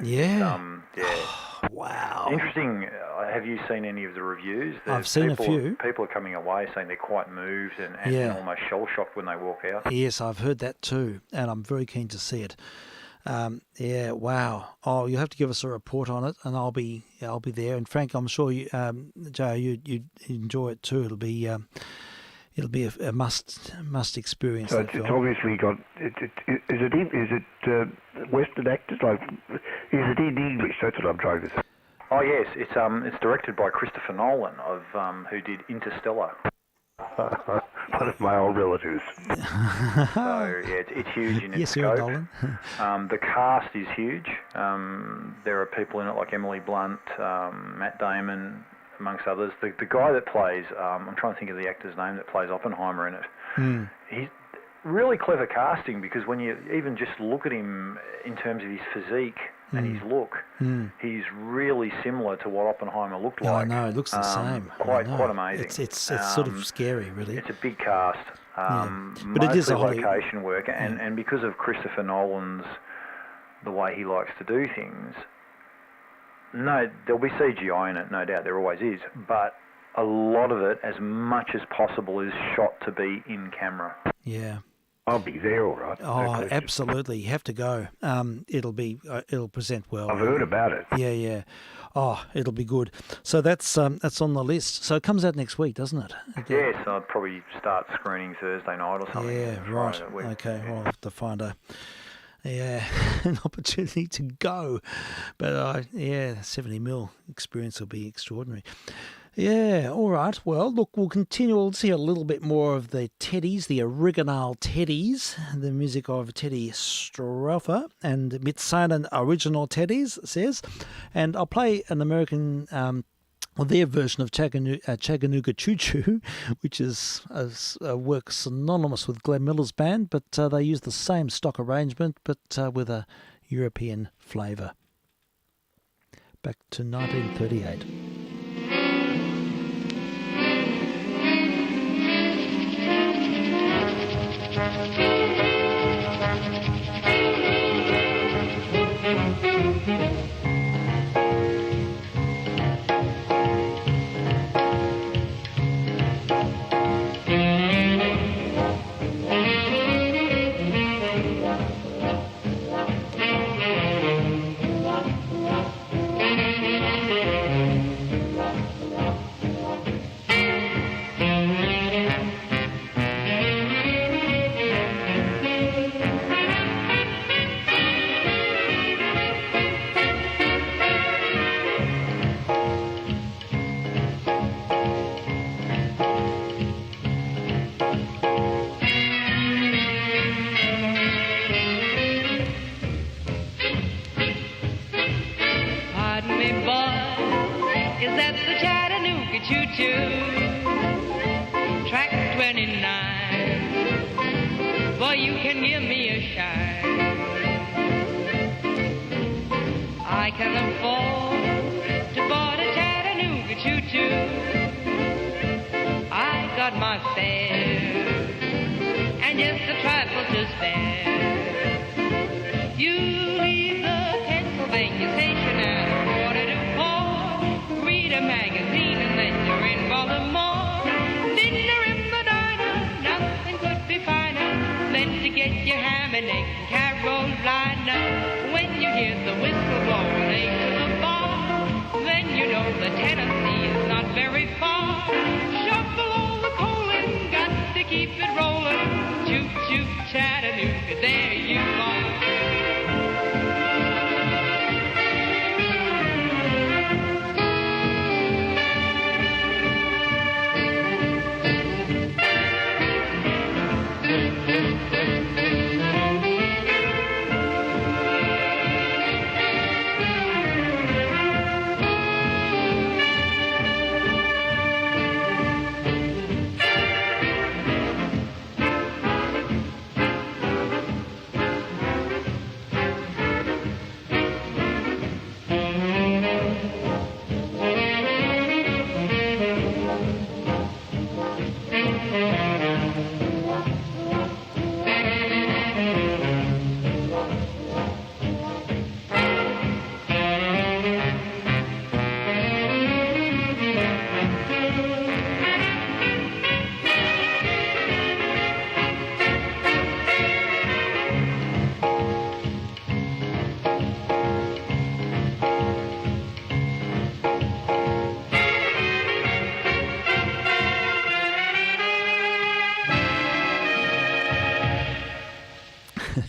wow. Interesting. Have you seen any of the reviews? I've seen a few. People are coming away saying they're quite moved and almost shell-shocked when they walk out. Yes, I've heard that too, and I'm very keen to see it. Wow. Oh, you'll have to give us a report on it, and I'll be there. And Frank, I'm sure you, Joe, you'd enjoy it too. It'll be a must experience. So it's obviously got. Is it Western actors? Is it in English? That's what I'm trying to say. Oh yes, it's directed by Christopher Nolan who did Interstellar. One of my old relatives. So it's huge in its scope. Nolan. The cast is huge. There are people in it like Emily Blunt, Matt Damon, amongst others. The guy that plays, I'm trying to think of the actor's name that plays Oppenheimer in it. really clever casting, because when you even just look at him in terms of his physique and his look, he's really similar to what Oppenheimer looked like. I know, it looks the same. Quite amazing. It's sort of scary, really. It's a big cast. But it is a location work, and because of Christopher Nolan's, the way he likes to do things, no, there'll be CGI in it, no doubt, there always is, but a lot of it, as much as possible, is shot to be in camera. Yeah. I'll be there, all right. Oh, absolutely. You have to go. It'll present well. I've heard about it. Yeah. Oh, it'll be good. So that's on the list. So it comes out next week, doesn't it? Yes, I'll probably start screening Thursday night or something. Yeah, right. Okay, well, I'll have to find an opportunity to go. But 70mm experience will be extraordinary. Yeah, all right. Well, look, we'll continue. We'll see a little bit more of the Teddies, the original Teddies, the music of Teddy Strother and Mitsanen original Teddies, says. And I'll play an American, their version of Chattanooga Choo Choo, which is a work synonymous with Glenn Miller's band, but they use the same stock arrangement, but with a European flavour. Back to 1938.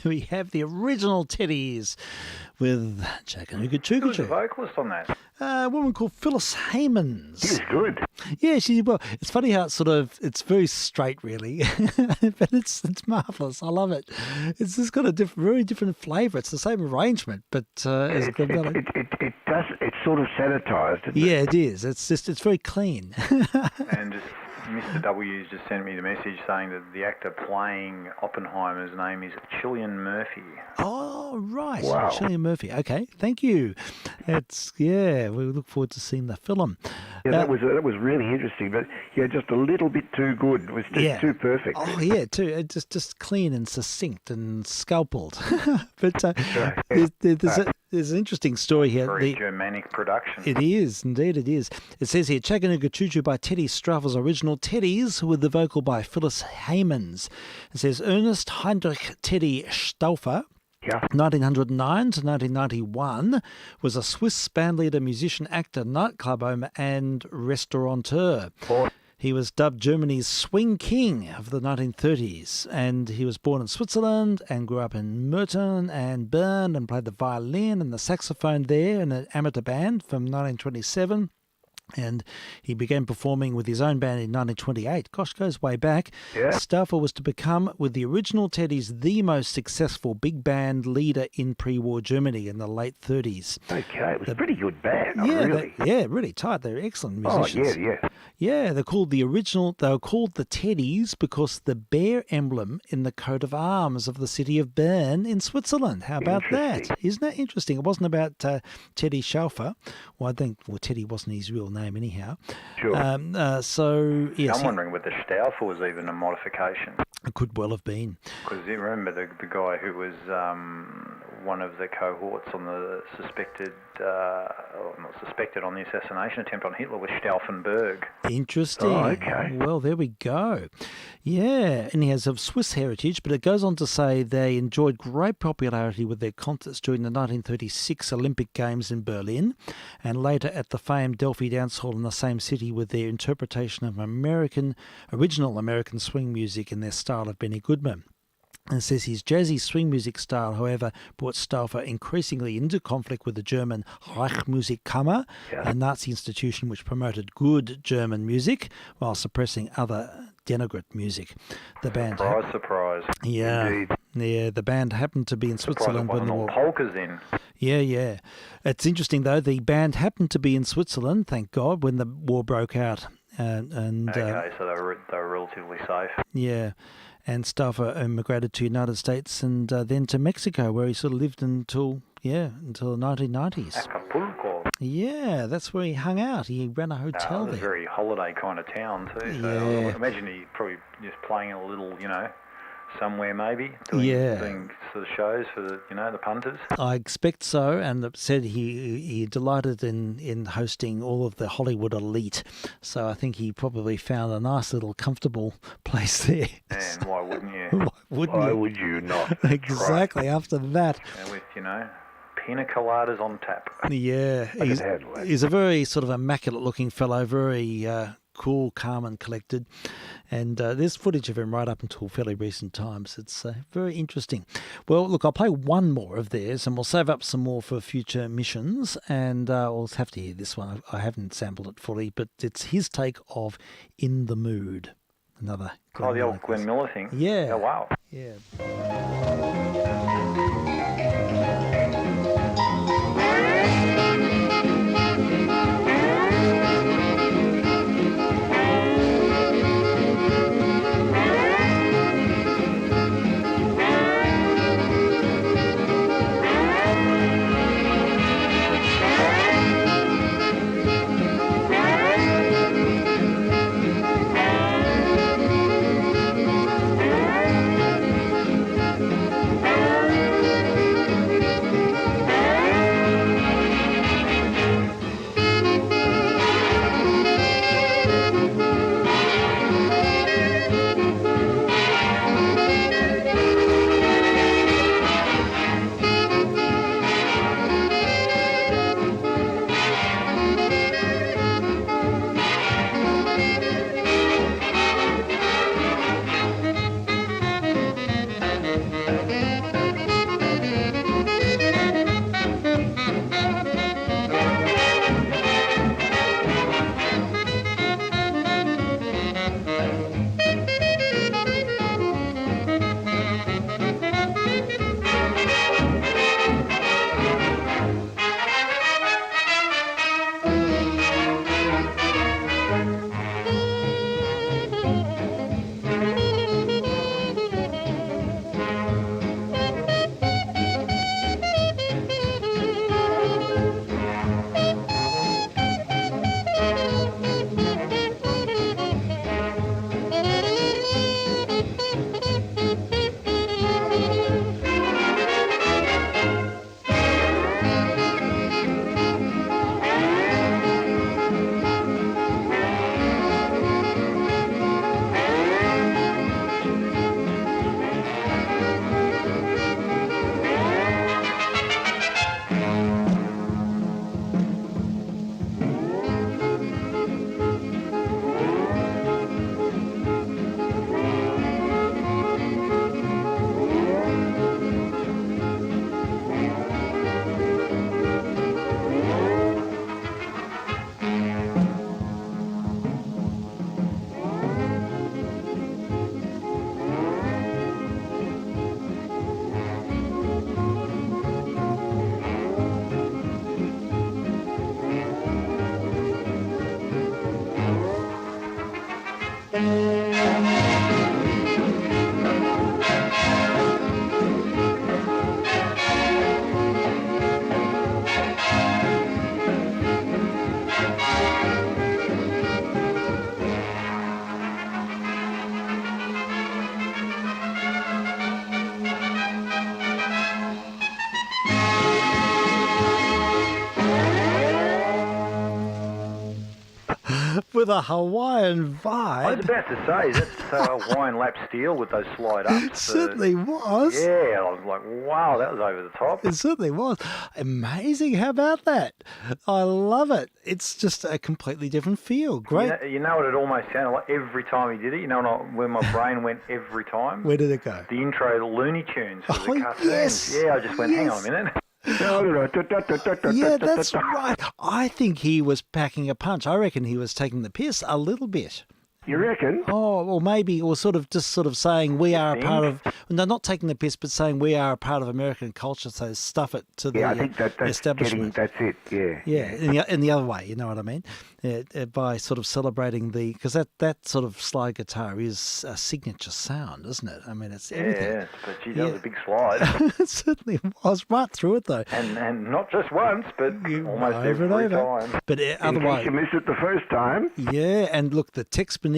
We have the original Teddies with Chattanooga Choo Choo. Who's the vocalist on that? A woman called Phyllis Hemans. She's good. Yeah, it's funny how it's very straight, really, but it's marvellous. I love it. It's just got a very different flavour. It's the same arrangement, but it's sort of sanitised. Yeah, it is. It's very clean. And just Mr. W's just sent me the message saying that the actor playing Oppenheimer's name is Cillian Murphy. Oh, right. Wow. Cillian Murphy. Okay, thank you. We look forward to seeing the film. Yeah, that was really interesting, but just a little bit too good. It was just too perfect. Oh, yeah, too. Just clean and succinct and scalpeled. But there's an interesting story here. Very Germanic production. It is, indeed it is. It says here, Chattanooga Choo Choo by Teddy Struffel's original Teddies with the vocal by Phyllis Heymans. It says Ernest Heinrich Teddy Stauffer, 1909 to 1991, was a Swiss bandleader, musician, actor, nightclub owner and restaurateur. He was dubbed Germany's swing king of the 1930s, and he was born in Switzerland and grew up in Merton and Bern and played the violin and the saxophone there in an amateur band from 1927. And he began performing with his own band in 1928. Gosh, goes way back. Yeah. Stauffer was to become, with the original Teddies, the most successful big band leader in pre-war Germany in the late 30s. Okay, it was a pretty good band, really. Really tight. They're excellent musicians. Oh, yeah. Yeah, they're called the original. They were called the Teddies because the bear emblem in the coat of arms of the city of Bern in Switzerland. How about that? Isn't that interesting? It wasn't about Teddy Stauffer. Well, Teddy wasn't his real name anyhow. Sure. Yes. I'm wondering whether Stauffer was even a modification. It could well have been. Because you remember the guy who was one of the cohorts on the on the assassination attempt on Hitler was Stauffenberg. Interesting. Oh, okay. Well, there we go. Yeah, and he has of Swiss heritage, but it goes on to say they enjoyed great popularity with their concerts during the 1936 Olympic Games in Berlin, and later at the famed Delphi Dance Hall in the same city with their interpretation of original American swing music in their style of Benny Goodman. And it says his jazzy swing music style, however, brought Stauffer increasingly into conflict with the German Reichsmusikkammer, a Nazi institution which promoted good German music while suppressing other denigrate music. The band, surprise. Yeah, Indeed. Yeah. The band happened to be in Switzerland when the war. Polkas in. Yeah. It's interesting though. The band happened to be in Switzerland, thank God, when the war broke out. So they were relatively safe. Yeah. And Stauffer immigrated to the United States and then to Mexico, where he sort of lived until the 1990s. Acapulco. Yeah, that's where he hung out. He ran a hotel there. It was a very holiday kind of town too. So I imagine he probably just playing in a little, somewhere maybe, doing sort of shows for the punters. I expect so, and it said he delighted in hosting all of the Hollywood elite. So I think he probably found a nice little comfortable place there. And why wouldn't you? Why would you not? Exactly, right. After that. And with, pina coladas on tap. Yeah, he's a very sort of immaculate looking fellow, very cool, calm and collected. And there's footage of him right up until fairly recent times. It's very interesting. Well, look, I'll play one more of theirs and we'll save up some more for future missions. And we'll have to hear this one. I haven't sampled it fully, but it's his take of In the Mood. Another the old Glenn Miller thing. Yeah. Oh, wow. Yeah. With a Hawaiian vibe. I was about to say, that's Hawaiian lap steel with those slide ups. It certainly was. Yeah, I was like, wow, that was over the top. It certainly was. Amazing. How about that? I love it. It's just a completely different feel. Great. You know what it almost sounded like every time he did it? You know where my brain went every time? Where did it go? The intro to Looney Tunes for the cartoons. Yes. Yeah, I just went, hang on a minute. Yeah, that's right. I think he was packing a punch. I reckon he was taking the piss a little bit. You reckon? Oh, or maybe, or sort of saying we are a part of, no, not taking the piss, but saying we are a part of American culture, so stuff it to the I think that's establishment. That's it, yeah. Yeah, in the other way, you know what I mean? By sort of celebrating because that sort of slide guitar is a signature sound, isn't it? I mean, it's everything. Yeah, but gee, that was a big slide. It certainly was, right through it though. And not just once, but almost over every and over. time. But In otherwise, case you missed it the first time. yeah, and look, the Tex Beneke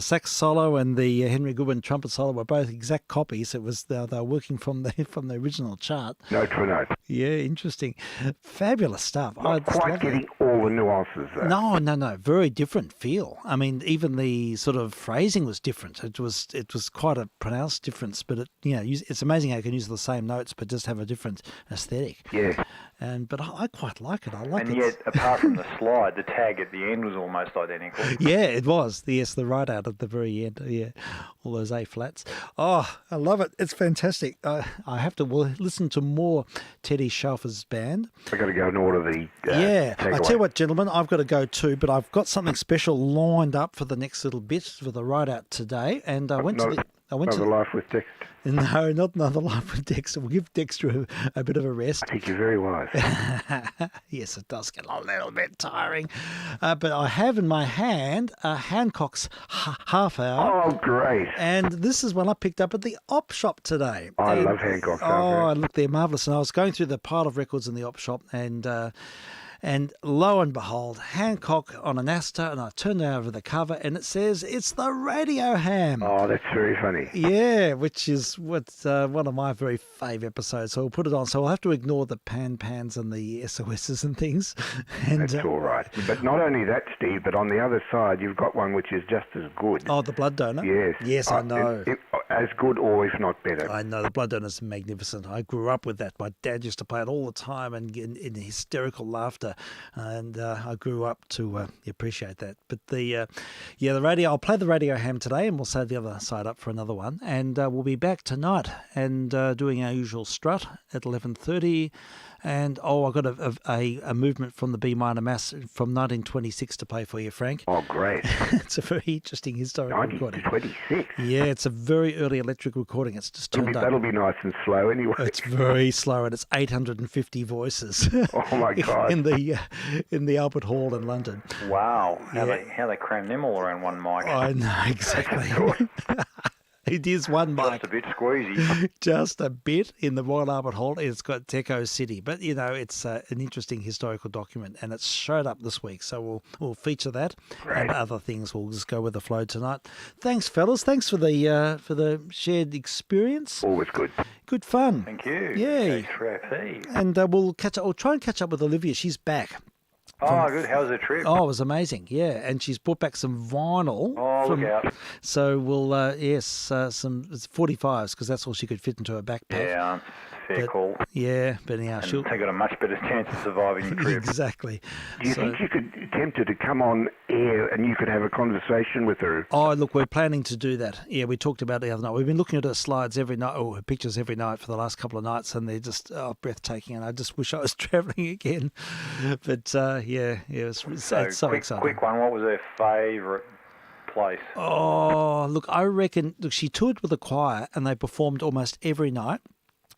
sax solo and the Henry Goodwin trumpet solo were both exact copies. It was they were working from the original chart. Note for note. Yeah, interesting, fabulous stuff. Not quite getting all the nuances though. No, very different feel. I mean, even the sort of phrasing was different. It was quite a pronounced difference. But it's amazing how you can use the same notes but just have a different aesthetic. Yeah. But I quite like it. I like it. And yet, apart from the slide, the tag at the end was almost identical. Yeah, it was. Yes, the write out at the very end. Yeah, all those A flats. Oh, I love it. It's fantastic. I have to listen to more Teddy Schauffer's band. I've got to go and order the I takeaway. tell you what, gentlemen, I've got to go too, but I've got something special lined up for the next little bit for the write out today. And I went to Another Life with Dexter. No, not Another Life with Dexter. We'll give Dexter a bit of a rest. I think you're very wise. Yes, it does get a little bit tiring. But I have in my hand Hancock's Half Hour. Oh, great. And this is one I picked up at the op shop today. I love Hancock's Half Hour. Oh, look, they're marvellous. And I was going through the pile of records in the op shop and lo and behold, Hancock on an Astor, and I turned over the cover, and it says, it's the Radio Ham. Oh, that's very funny. Yeah, which is what's one of my very fave episodes. So we'll put it on. So we'll have to ignore the pans and the SOSs and things. And, that's all right. But not only that, Steve, but on the other side, you've got one which is just as good. Oh, the Blood Donor? Yes. Yes, I know. As good or if not better. I know, the Blood Donor is magnificent. I grew up with that. My dad used to play it all the time and in hysterical laughter. And I grew up to appreciate that. But the radio, I'll play the Radio Ham today, and we'll save the other side up for another one. And we'll be back tonight and doing our usual strut at 11:30. And I've got a movement from the B minor mass from 1926 to play for you, Frank. Oh, great. It's a very interesting historical recording. 1926? Yeah, it's a very early electric recording. It's just turned up. That'll be nice and slow anyway. It's very slow, and it's 850 voices. Oh, my God. in the Albert Hall in London. Wow. How they cram them all around one mic. I know, exactly. It is one mic. Just a bit squeezy. Just a bit in the Royal Albert Hall. It's got Teco City. But, it's an interesting historical document, and it's showed up this week. So we'll feature that. Great. And other things. We'll just go with the flow tonight. Thanks, fellas. Thanks for the shared experience. Always good. Good fun. Thank you. Yeah. K3sl. And we'll try and catch up with Olivia. She's back. Oh, good. How was the trip? Oh, it was amazing. Yeah, and she's brought back some vinyl. Oh, look out. So we'll, some 45s, because that's all she could fit into her backpack. Yeah, fair call. Yeah, but anyhow, she'll... They got a much better chance of surviving the trip. Exactly. Do you think you could tempt her to come on air and you could have a conversation with her? Oh, look, we're planning to do that. Yeah, we talked about it the other night. We've been looking at her slides every night, or her pictures every night for the last couple of nights, and they're just breathtaking, and I just wish I was travelling again. But, it's so exciting. Quick one, what was her favourite place? Oh, look, I reckon, she toured with a choir, and they performed almost every night.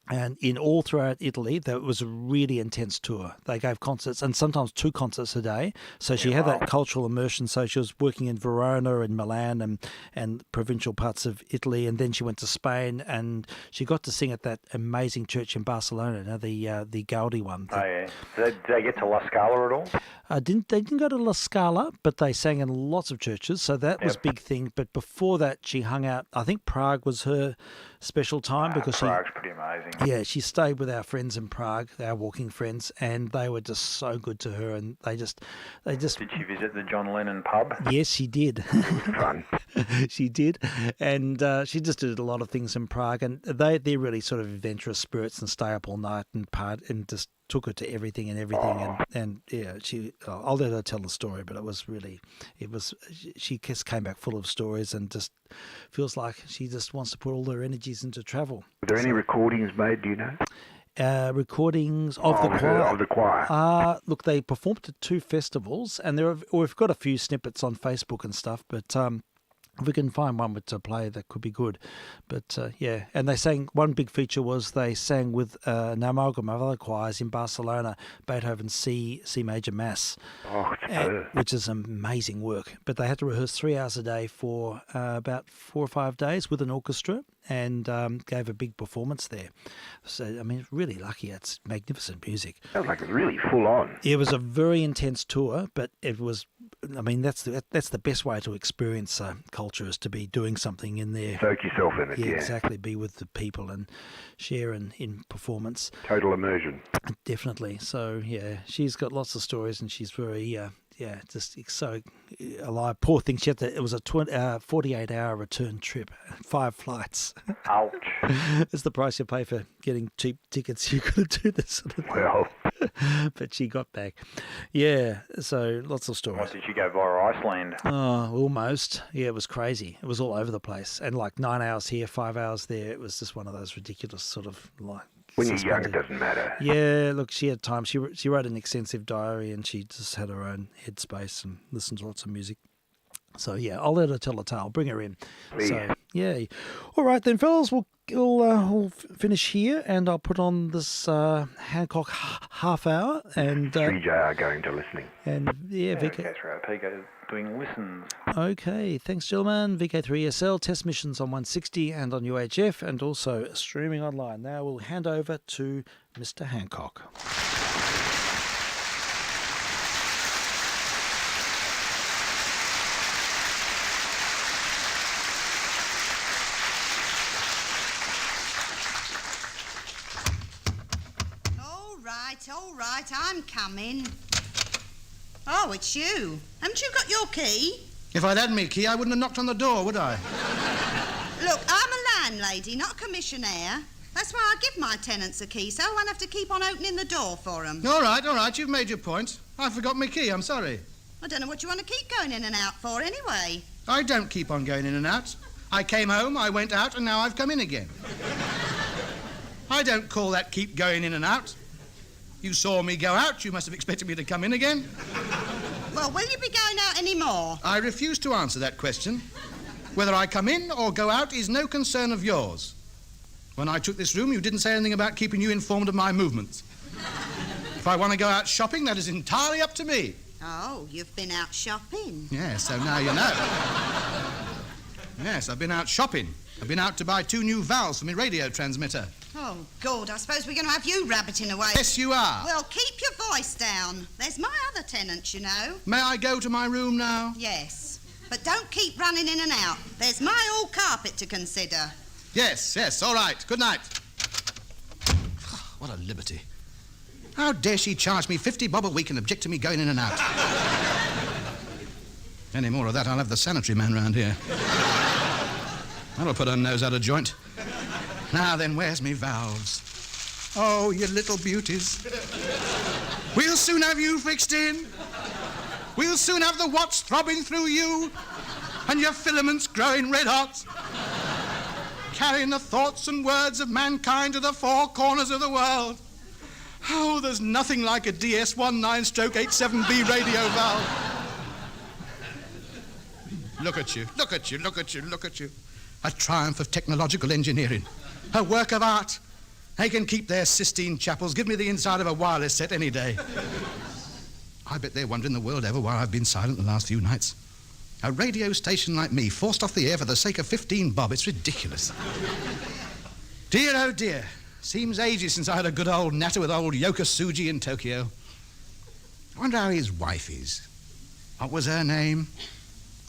And in all throughout Italy, that was a really intense tour. They gave concerts, and sometimes 2 concerts a day. So she had that cultural immersion. So she was working in Verona and Milan and provincial parts of Italy, and then she went to Spain, and she got to sing at that amazing church in Barcelona, the Gaudi one. Oh yeah. Did they get to La Scala at all? They didn't go to La Scala, but they sang in lots of churches, so that was a big thing. But before that, she hung out. I think Prague was her special time because Prague's pretty amazing. Yeah, she stayed with our friends in Prague, our walking friends, and they were just so good to her. And they just. Did she visit the John Lennon pub? Yes, she did. It was fun. She did, and she just did a lot of things in Prague, and they're really sort of adventurous spirits and stay up all night and just took her to everything and yeah, I'll let her tell the story, but she just came back full of stories and just feels like she just wants to put all her energies into travel. Were there any recordings made, do you know? Recordings of the choir. Of the choir. Look, they performed at 2 festivals, and we've got a few snippets on Facebook and stuff, but if we can find one to play, that could be good. But yeah, and they sang, one big feature was they sang with an amalgam of other choirs in Barcelona, Beethoven's C major Mass, which is amazing work. But they had to rehearse 3 hours a day for about 4 or 5 days with an orchestra, and gave a big performance there. So, I mean, really lucky. It's magnificent music. Sounds like it's really full on. It was a very intense tour, but it was, I mean, that's the best way to experience culture, is to be doing something in there. Soak yourself in it, yeah. Exactly. Be with the people and share in performance. Total immersion. Definitely. So, yeah, she's got lots of stories, and she's very... just so alive. Poor thing. It was a 48-hour return trip, 5 flights. Ouch. It's the price you pay for getting cheap tickets. You've got to do this sort of thing. Well. But she got back. Yeah, so lots of stories. What, did she go via Iceland? Oh, almost. Yeah, it was crazy. It was all over the place. And like 9 hours here, 5 hours there. It was just one of those ridiculous sort of like... When you're young, it doesn't matter. Yeah, look, she had time. She wrote an extensive diary, and she just had her own headspace and listened to lots of music. So, yeah, I'll let her tell a tale. Bring her in. Please. So, yeah. All right, then, fellas, we'll finish here, and I'll put on this Hancock half hour. And 3J are going to listening. And, yeah, VK... That's right. Pico doing listens. Okay, thanks, gentlemen. vk3sl, test missions on 160 and on UHF, and also streaming online. Now we'll hand over to Mr. Hancock. All right, I'm coming. Oh, it's you. Haven't you got your key? If I'd had me key, I wouldn't have knocked on the door, would I? Look, I'm a landlady, not a commissionaire. That's why I give my tenants a key, so I won't have to keep on opening the door for them. All right, you've made your point. I forgot my key, I'm sorry. I don't know what you want to keep going in and out for anyway. I don't keep on going in and out. I came home, I went out, and now I've come in again. I don't call that keep going in and out. You saw me go out, you must have expected me to come in again. Well, will you be going out any more? I refuse to answer that question. Whether I come in or go out is no concern of yours. When I took this room, you didn't say anything about keeping you informed of my movements. If I want to go out shopping, that is entirely up to me. Oh, you've been out shopping? Yes, so now you know. Yes, I've been out shopping. I've been out to buy 2 new valves for my radio transmitter. Oh, God, I suppose we're going to have you rabbiting away. Yes, you are. Well, keep your voice down. There's my other tenants, you know. May I go to my room now? Yes, but don't keep running in and out. There's my old carpet to consider. Yes, all right. Good night. What a liberty. How dare she charge me 50 bob a week and object to me going in and out? Any more of that, I'll have the sanitary man round here. That'll put her nose out of joint. Now then, where's me valves? Oh, you little beauties. We'll soon have you fixed in. We'll soon have the watts throbbing through you and your filaments growing red hot, carrying the thoughts and words of mankind to the 4 corners of the world. Oh, there's nothing like a DS19-87B radio valve. Look at you. A triumph of technological engineering. A work of art. They can keep their Sistine Chapels. Give me the inside of a wireless set any day. I bet they're wondering the world over why I've been silent the last few nights. A radio station like me forced off the air for the sake of 15 bob. It's ridiculous. Dear, oh dear. Seems ages since I had a good old natter with old Yokosuji in Tokyo. I wonder how his wife is. What was her name?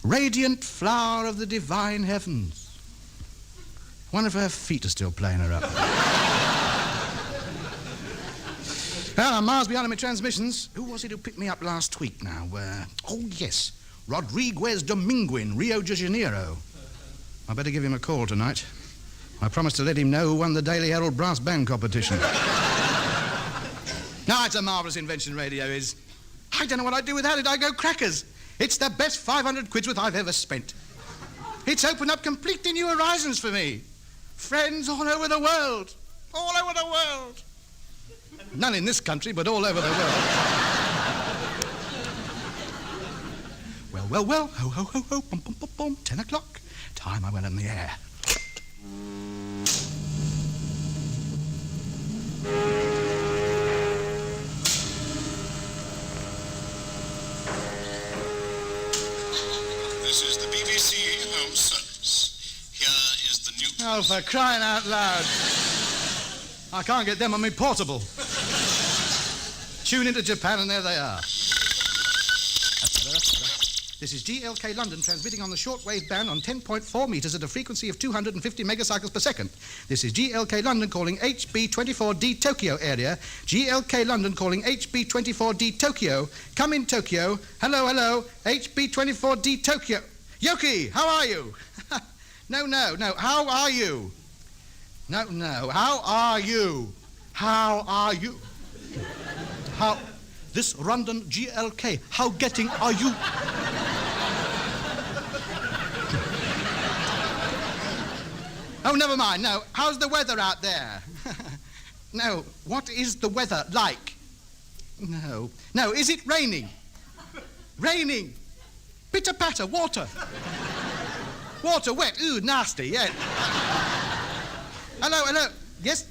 Radiant flower of the divine heavens. I wonder if her feet are still playing her up. Well, I'm miles behind on my transmissions. Who was it who picked me up last week now? Oh, yes. Rodriguez Domingo in Rio de Janeiro. I better give him a call tonight. I promised to let him know who won the Daily Herald Brass Band competition. No, it's a marvellous invention, radio is. I don't know what I'd do without it. I'd go crackers. It's the best 500 quid's worth I've ever spent. It's opened up completely new horizons for me. Friends all over the world. All over the world. None in this country, but all over the world. Well, ho, ho, ho, ho, bum, bum, bum, bum, 10 o'clock. Time I went on the air. This is the BBC Home Service. Here is the new... Oh, for crying out loud. I can't get them on me portable. Tune into Japan and there they are. This is GLK London transmitting on the shortwave band on 10.4 metres at a frequency of 250 megacycles per second. This is GLK London calling HB24D Tokyo area. GLK London calling HB24D Tokyo. Come in, Tokyo. Hello, hello. HB24D Tokyo. Yoki, how are you? No. How are you? No. How are you? How are you? How... This London GLK, how getting are you? Oh, never mind, no. How's the weather out there? No, what is the weather like? No, is it raining? Raining. Pitter-patter, water. Water, wet, ooh, nasty, yeah. Hello. Yes,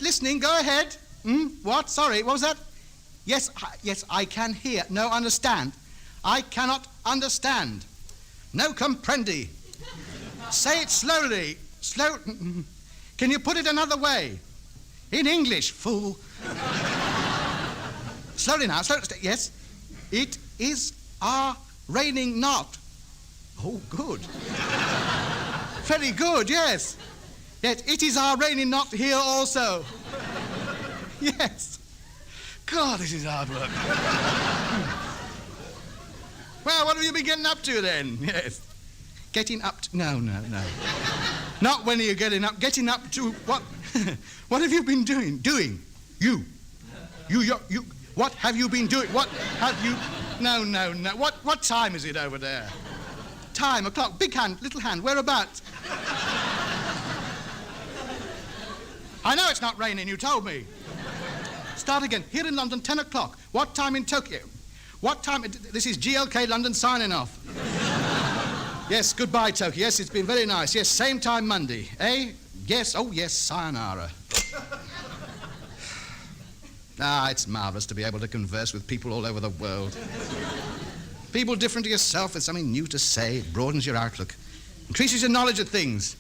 listening, go ahead. What? Sorry, what was that? Yes, I can hear. No, understand. I cannot understand. No comprendi. Say it slowly. Slow. Can you put it another way? In English, fool. Slowly now. Yes. It is raining not. Oh, good. Very good, yes. Yes, it is raining not here also. Yes. God, this is hard work. Well, what have you been getting up to then? Yes. Getting up to... No. Not when are you getting up. Getting up to what? What have you been doing? You. What have you been doing? What have you... No. What time is it over there? Time, o'clock. Big hand, little hand. Whereabouts? I know it's not raining, you told me. Start again. Here in London, 10 o'clock. What time in Tokyo? What time... This is GLK London signing off. Yes, goodbye, Tokyo. Yes, it's been very nice. Yes, same time Monday. Eh? Yes, oh yes, sayonara. It's marvellous to be able to converse with people all over the world. People different to yourself with something new to say. It broadens your outlook. Increases your knowledge of things.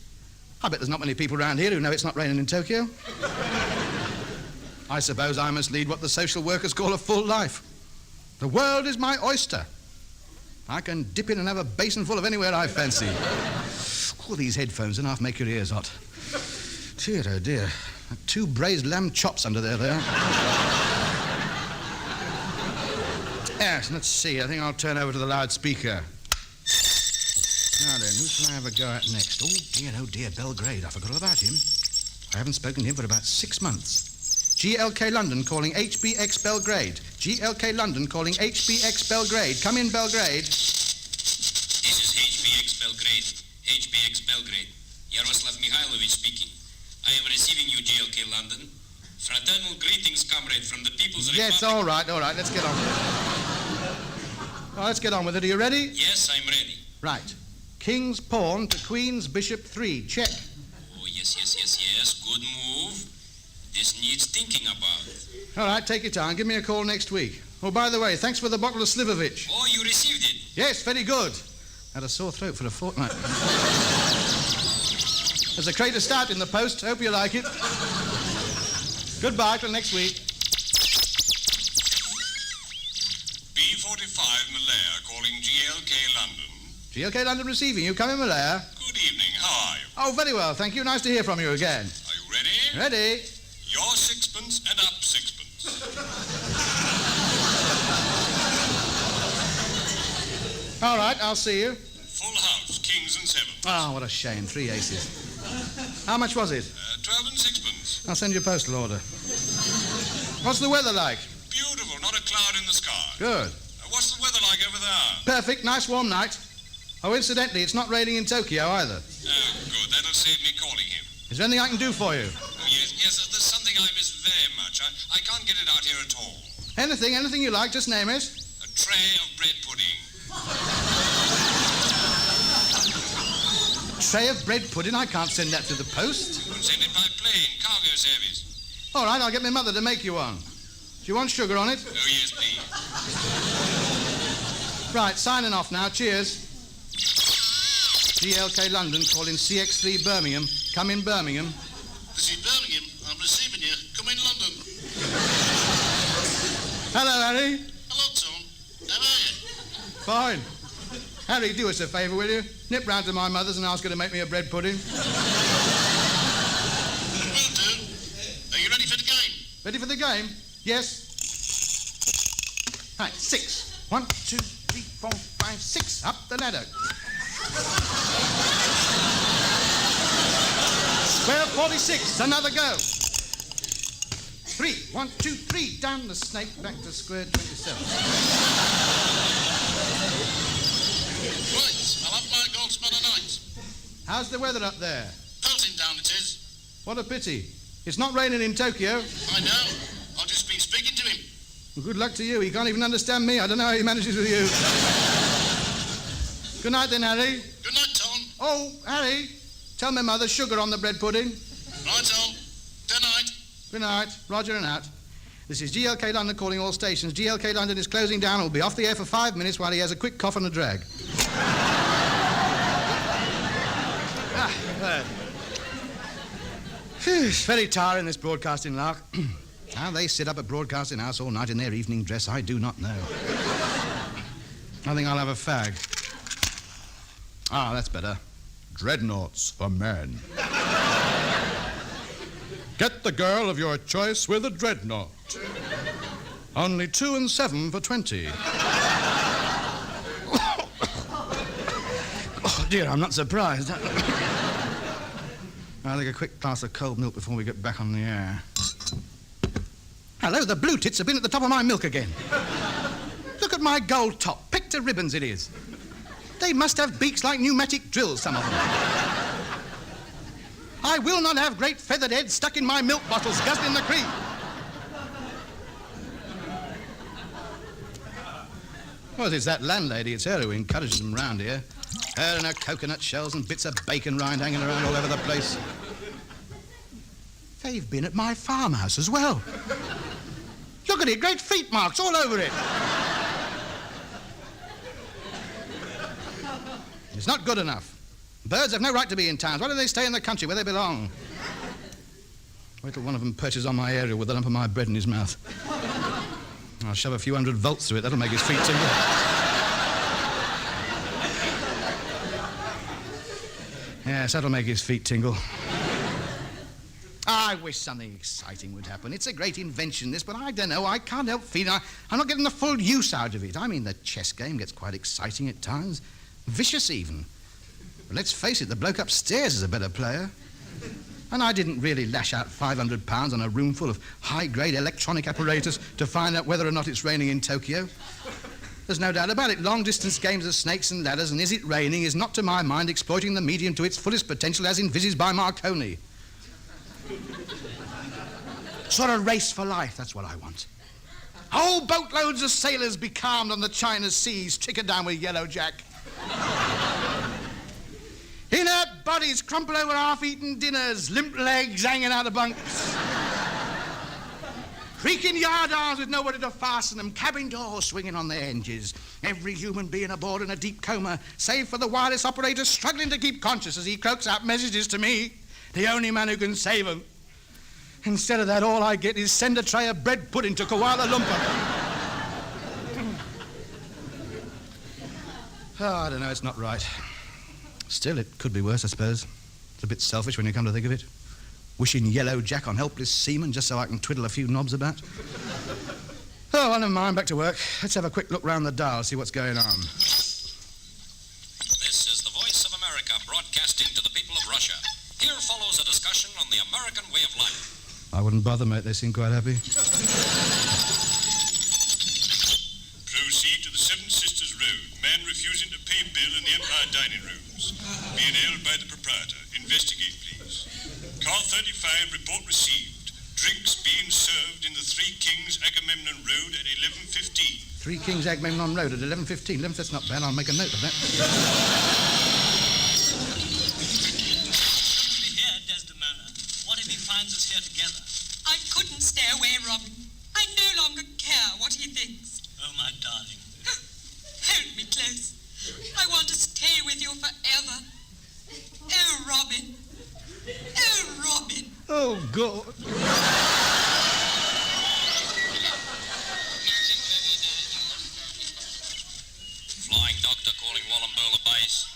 I bet there's not many people around here who know it's not raining in Tokyo. I suppose I must lead what the social workers call a full life. The world is my oyster. I can dip in and have a basin full of anywhere I fancy. All these headphones and half make your ears hot. Dear, oh dear. 2 braised lamb chops under there. Yes, let's see. I think I'll turn over to the loudspeaker. Now then, who shall I have a go at next? Oh dear, Belgrade. I forgot all about him. I haven't spoken to him for about 6 months. GLK London calling HBX Belgrade. GLK London calling HBX Belgrade. Come in, Belgrade. This is HBX Belgrade. HBX Belgrade. Yaroslav Mihailovich speaking. I am receiving you, GLK London. Fraternal greetings, comrade, from the People's Republic. Yes, all right. Let's get on with it. Let's get on with it. Are you ready? Yes, I'm ready. Right. King's pawn to Queen's Bishop 3. Check. Oh, yes. Good move. This needs thinking about. All right, take your time. Give me a call next week. Oh, by the way, thanks for the bottle of Slivovitch. Oh, you received it? Yes, very good. Had a sore throat for a fortnight. There's a crate of stout in the post. Hope you like it. Goodbye till next week. B45 Malaya calling GLK London. GLK London receiving you. Come in, Malaya. Good evening. How are you? Oh, very well, thank you. Nice to hear from you again. Are you ready? Ready? Your sixpence and up sixpence. All right, I'll see you. Full house, kings and sevens. Oh, what a shame. 3 aces. How much was it? 12 and sixpence. I'll send you a postal order. What's the weather like? Beautiful, not a cloud in the sky. Good. What's the weather like over there? Perfect, nice warm night. Oh, incidentally, it's not raining in Tokyo either. Oh, good. That'll save me calling him. Is there anything I can do for you? Oh, yes, there's something I miss very much. I can't get it out here at all. Anything you like, just name it. A tray of bread pudding. Tray of bread pudding? I can't send that to the post. You can send it by plane, cargo service. All right, I'll get my mother to make you one. Do you want sugar on it? Oh, yes, please. Right, signing off now. Cheers. GLK London calling CX3 Birmingham. Come in Birmingham. This is Birmingham. I'm receiving you. Come in London. Hello, Harry. Hello, Tom. How are you? Fine. Harry, do us a favour, will you? Nip round to my mother's and ask her to make me a bread pudding. Will do. Are you ready for the game? Ready for the game? Yes. Right, 6. 1, 2, 3, 4, 5, 6. Up the ladder. Square 46. Another go. 3. 1, 2, 3. Down the snake. Back to square 27. Right, I'll have my goldsman a night. How's the weather up there? Pelting down it is. What a pity. It's not raining in Tokyo. I know. I've just been speaking to him. Well, good luck to you. He can't even understand me. I don't know how he manages with you. Good night then, Harry. Good night, Tom. Oh, Harry, tell my mother sugar on the bread pudding. Right, Tom. Good night. Good night. Roger and out. This is GLK London calling all stations. GLK London is closing down. Will be off the air for 5 minutes while he has a quick cough and a drag. There. Phew, it's very tiring, this broadcasting lark. How they sit up at Broadcasting House all night in their evening dress, I do not know. I think I'll have a fag. Ah, that's better. Dreadnoughts for men. Get the girl of your choice with a dreadnought. Only 2 and 7 for 20. Oh, dear, I'm not surprised. I'll take a quick glass of cold milk before we get back on the air. Hello, the blue tits have been at the top of my milk again. Look at my gold top. Picked to ribbons it is. They must have beaks like pneumatic drills, some of them. I will not have great feathered heads stuck in my milk bottles, guzzling the cream. Well, it's that landlady. It's her who encourages them round here. Her and her coconut shells and bits of bacon rind hanging around all over the place. They've been at my farmhouse as well. Look at it, great feet marks all over it. It's not good enough. Birds have no right to be in towns. Why don't they stay in the country where they belong? Wait till one of them perches on my area with a lump of my bread in his mouth. I'll shove a few 100 volts through it. That'll make his feet tingle. Yes, that'll make his feet tingle. I wish something exciting would happen. It's a great invention, this, but I don't know. I can't help feeling I'm not getting the full use out of it. I mean, the chess game gets quite exciting at times. Vicious, even. But let's face it, the bloke upstairs is a better player. And I didn't really lash out £500 on a room full of high-grade electronic apparatus to find out whether or not it's raining in Tokyo. There's no doubt about it. Long-distance games of snakes and ladders and is it raining is not, to my mind, exploiting the medium to its fullest potential as envisaged by Marconi. Sort of race for life, that's what I want. Whole boatloads of sailors becalmed on the China seas, chickered down with yellow jack. Inert bodies crumple over half-eaten dinners, limp legs hanging out of bunks. Creaking yardarms with nobody to fasten them, cabin doors swinging on their hinges. Every human being aboard in a deep coma, save for the wireless operator struggling to keep conscious as he croaks out messages to me, the only man who can save them. Instead of that, all I get is send a tray of bread pudding to Kuala Lumpur. Oh, I don't know, it's not right. Still, it could be worse, I suppose. It's a bit selfish when you come to think of it. Wishing yellow Jack on helpless seamen just so I can twiddle a few knobs about. Oh, well, never mind, back to work. Let's have a quick look round the dial, see what's going on. This is the Voice of America broadcasting to the people of Russia. Here follows a discussion on the American way of life. I wouldn't bother, mate. They seem quite happy. Proceed to the Seven Sisters Road. Man refusing to pay bill in the Empire dining rooms. Being held by the proprietor. Investigate, please. Car 35, report received. Drinks being served in the Three Kings, Agamemnon Road at 11:15. Three Kings, Agamemnon Road at 11:15. That's not bad. I'll make a note of that. Here, Desdemona. What if he finds us here together? I couldn't stay away, Robin. I no longer care what he thinks. Oh, my darling. Hold me close. I want to stay with you forever. Oh, Robin. Oh, Robin. Oh, God. Flying doctor calling Wallumbilla base.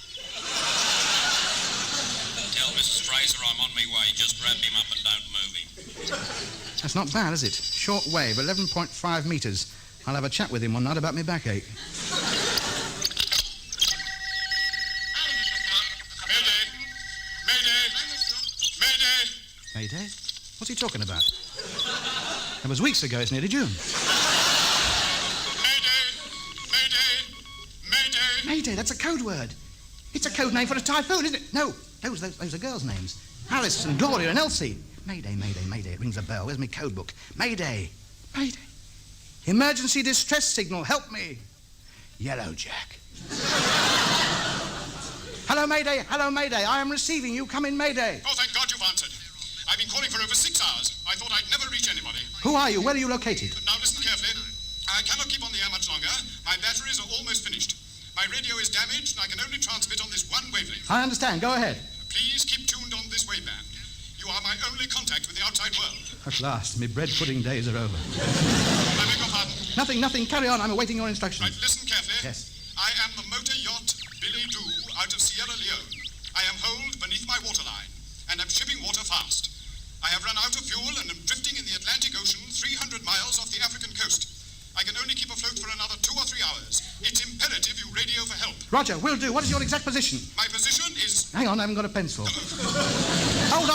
Tell Mrs. Fraser I'm on my way. Just wrap him up and don't move him. That's not bad, is it? Short wave, 11.5 metres. I'll have a chat with him one night about my backache. Mayday? What's he talking about? That was weeks ago. It's nearly June. Mayday, that's a code word. It's a code name for a typhoon, isn't it? No, those are girls' names. Alice and Gloria and Elsie. Mayday. It rings a bell. Where's my code book? Mayday. Emergency distress signal. Help me. Yellow Jack. Hello, Mayday. I am receiving you. Come in, Mayday. Oh, thank God you've answered. I've been calling for over 6 hours. I thought I'd never reach anybody. Who are you? Where are you located? Now listen carefully. I cannot keep on the air much longer. My batteries are almost finished. My radio is damaged and I can only transmit on this one wavelength. I understand. Go ahead. Please keep tuned on this waveband. You are my only contact with the outside world. At last, my bread pudding days are over. I beg your pardon. Nothing. Carry on. I'm awaiting your instructions. Right, listen carefully. Yes. I am the motor yacht Billy Doo out of Sierra Leone. I am holed beneath my waterline and am shipping water fast. I have run out of fuel and am drifting in the Atlantic Ocean 300 miles off the African coast. I can only keep afloat for another 2 or 3 hours. It's imperative you radio for help. Roger, will do. What is your exact position? My position is... Hang on, I haven't got a pencil. Hold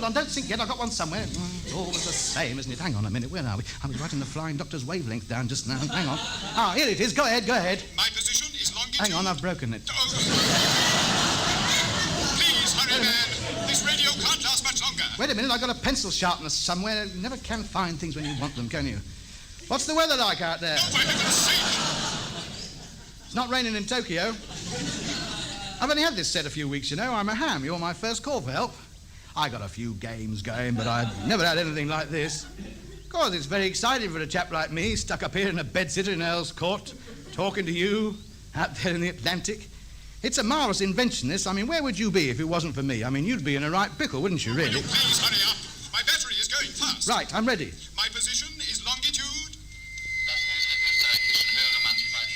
on. Don't think yet. I've got one somewhere. It's always the same, isn't it? Hang on a minute. Where are we? I was writing the Flying Doctor's wavelength down just now. Hang on. Ah, here it is. Go ahead. My position is longitude... Hang on, I've broken it. Please, hurry, man. This radio can't last much longer. Wait a minute. I've got a pencil sharpener somewhere. You never can find things when you want them, can you? What's the weather like out there? No, for heaven's sake! It's not raining in Tokyo. I've only had this set a few weeks, you know. I'm a ham. You're my first call for help. I got a few games going, but I've never had anything like this. Of course, it's very exciting for a chap like me, stuck up here in a bedsitter in Earl's Court, talking to you out there in the Atlantic. It's a marvellous invention, this. I mean, where would you be if it wasn't for me? I mean, you'd be in a right pickle, wouldn't you, really? Will you please hurry up? My battery is going fast. Right, I'm ready. My position is longitude...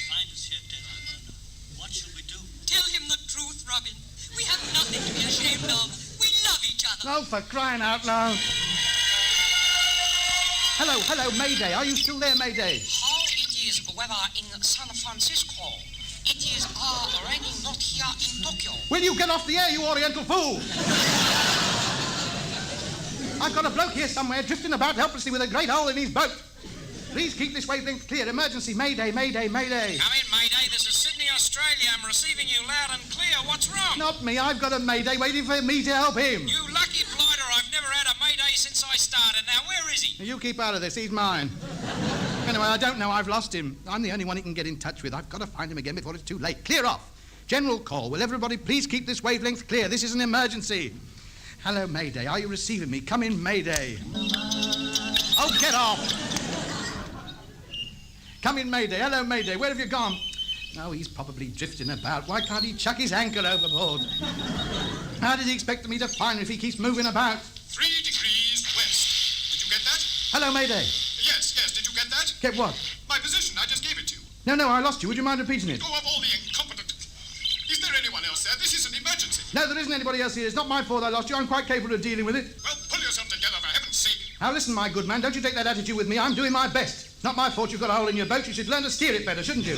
Find us here, Desdemona. What shall we do? Tell him the truth, Robin. We have nothing to be ashamed of. We love each other. Oh, for crying out loud. Hello, Mayday. Are you still there, Mayday? How it is weather in San Francisco? It is raining not here in Tokyo. Will you get off the air, you oriental fool? I've got a bloke here somewhere drifting about helplessly with a great hole in his boat. Please keep this wavelength clear. Emergency. Mayday. Come in, Mayday. This is Sydney, Australia. I'm receiving you loud and clear. What's wrong? Not me. I've got a Mayday waiting for me to help him. You lucky blighter. I've never had a Mayday since I started. Now, where is he? You keep out of this. He's mine. Anyway, I don't know. I've lost him. I'm the only one he can get in touch with. I've got to find him again before it's too late. Clear off. General call. Will everybody please keep this wavelength clear? This is an emergency. Hello, Mayday. Are you receiving me? Come in, Mayday. Oh, get off. Come in, Mayday. Hello, Mayday. Where have you gone? Oh, he's probably drifting about. Why can't he chuck his anchor overboard? How does he expect me to find him if he keeps moving about? 3 degrees west. Did you get that? Hello, Mayday. Yes. Did you get that? Get what? My position. I just gave it to you. No, I lost you. Would you mind repeating it? Go of all the incompetent... Is there anyone else there? This is an emergency. No, there isn't anybody else here. It's not my fault I lost you. I'm quite capable of dealing with it. Well, pull yourself together, for heaven's sake. Now, listen, my good man. Don't you take that attitude with me. I'm doing my best. It's not my fault you've got a hole in your boat. You should learn to steer it better, shouldn't you?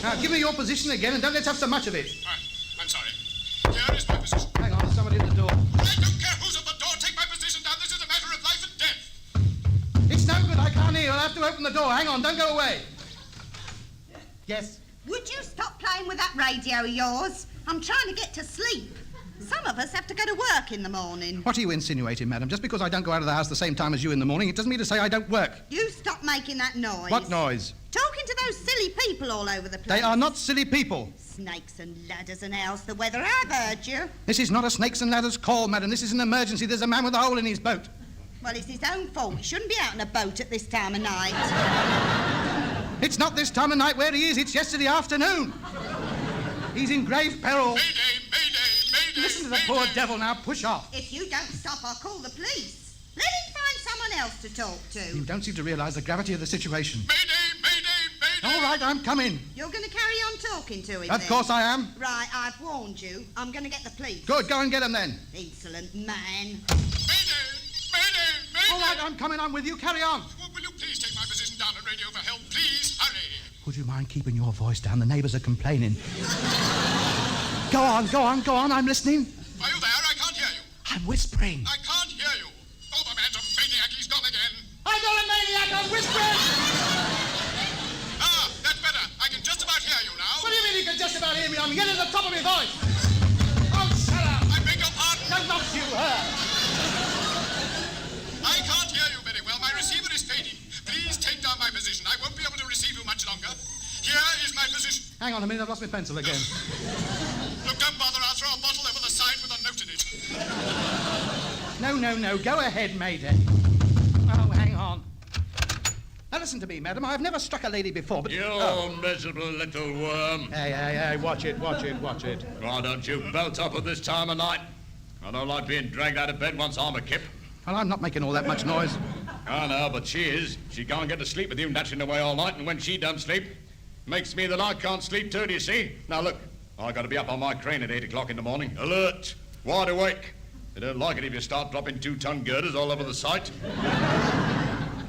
Now, give me your position again and don't let's have so much of it. I'm sorry. Here is my position. Hang on, there's somebody at the door. I don't care who's at the door. Take my position down. This is a matter of life and death. It's no good. I can't hear. I'll have to open the door. Hang on. Don't go away. Yes? Would you stop playing with that radio of yours? I'm trying to get to sleep. Some of us have to go to work in the morning. What are you insinuating, madam? Just because I don't go out of the house the same time as you in the morning, it doesn't mean to say I don't work. You stop making that noise. What noise? Talking to those silly people all over the place. They are not silly people. Snakes and ladders and how's the weather. I've heard you. This is not a snakes and ladders call, madam. This is an emergency. There's a man with a hole in his boat. Well, it's his own fault. He shouldn't be out in a boat at this time of night. It's not this time of night where he is. It's yesterday afternoon. He's in grave peril. Mayday. Listen to the poor devil now. Push off. If you don't stop, I'll call the police. Let him find someone else to talk to. You don't seem to realise the gravity of the situation. Mayday. All right, I'm coming. You're going to carry on talking to him, Of course I am. Right, I've warned you. I'm going to get the police. Good, go and get him then. Insolent man. All right, I'm coming. I'm with you. Carry on. Will you please take my position down and radio for help? Please, hurry. Would you mind keeping your voice down? The neighbours are complaining. Go on. I'm listening. Are you there? I can't hear you. I'm whispering. I can't hear you. Oh, the man's a maniac. He's gone again. I'm not a maniac. I'm whispering. That's better. I can just about hear you now. What do you mean you can just about hear me? I'm yelling at the top of my voice. Oh, shut up. I beg your pardon. No, not you, her. I can't hear you very well. My receiver is fading. Please take down my position. I won't be able to receive you much longer. Here is my position. Hang on a minute. I've lost my pencil again. Look, don't bother. I'll throw a bottle over the side with a note in it. No. Go ahead, Mayday. Oh, hang on. Now, listen to me, madam. I've never struck a lady before, but... You miserable little worm. Hey, watch it. Why don't you belt up at this time of night? I don't like being dragged out of bed once I'm a kip. Well, I'm not making all that much noise. I know, but she is. She can't get to sleep with you nattering away all night, and when she don't sleep, makes me that I can't sleep too, do you see? Now, look, I got to be up on my crane at 8 o'clock in the morning. Alert, wide awake. They don't like it if you start dropping 2-ton girders all over the site.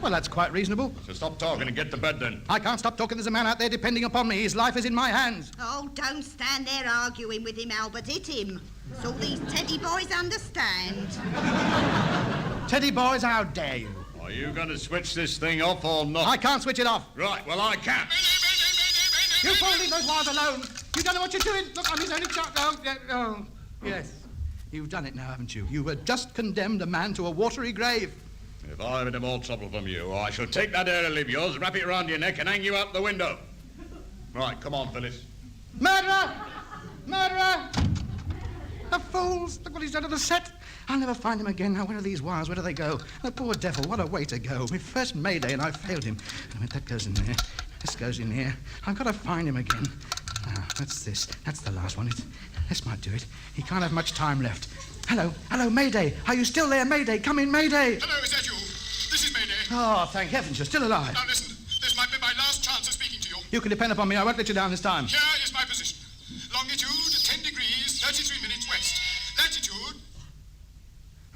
Well, that's quite reasonable. So stop talking and get to bed, then. I can't stop talking. There's a man out there depending upon me. His life is in my hands. Oh, don't stand there arguing with him, Albert. Hit him. So these teddy boys understand. Teddy boys, how dare you? Are you going to switch this thing off or not? I can't switch it off. Right, well, I can. You can't leave those wires alone. You don't know what you're doing. Look, I'm his only child. Oh, yes. You've done it now, haven't you? You have just condemned a man to a watery grave. If I have any more trouble from you, I shall take that aerial of yours, wrap it around your neck, and hang you out the window. Right, come on, Phyllis. Murderer! The fools! Look what he's done to the set. I'll never find him again. Now, where are these wires? Where do they go? The poor devil, what a way to go. My first Mayday, and I failed him. That goes in there. This goes in here. I've got to find him again. Now, that's this. That's the last one. This might do it. He can't have much time left. Hello, Mayday. Are you still there, Mayday? Come in, Mayday. Hello, is that you? This is Mayday. Oh, thank heavens, you're still alive. Now listen, this might be my last chance of speaking to you. You can depend upon me. I won't let you down this time. Here is my position. Longitude 10 degrees, 33 minutes west. Latitude...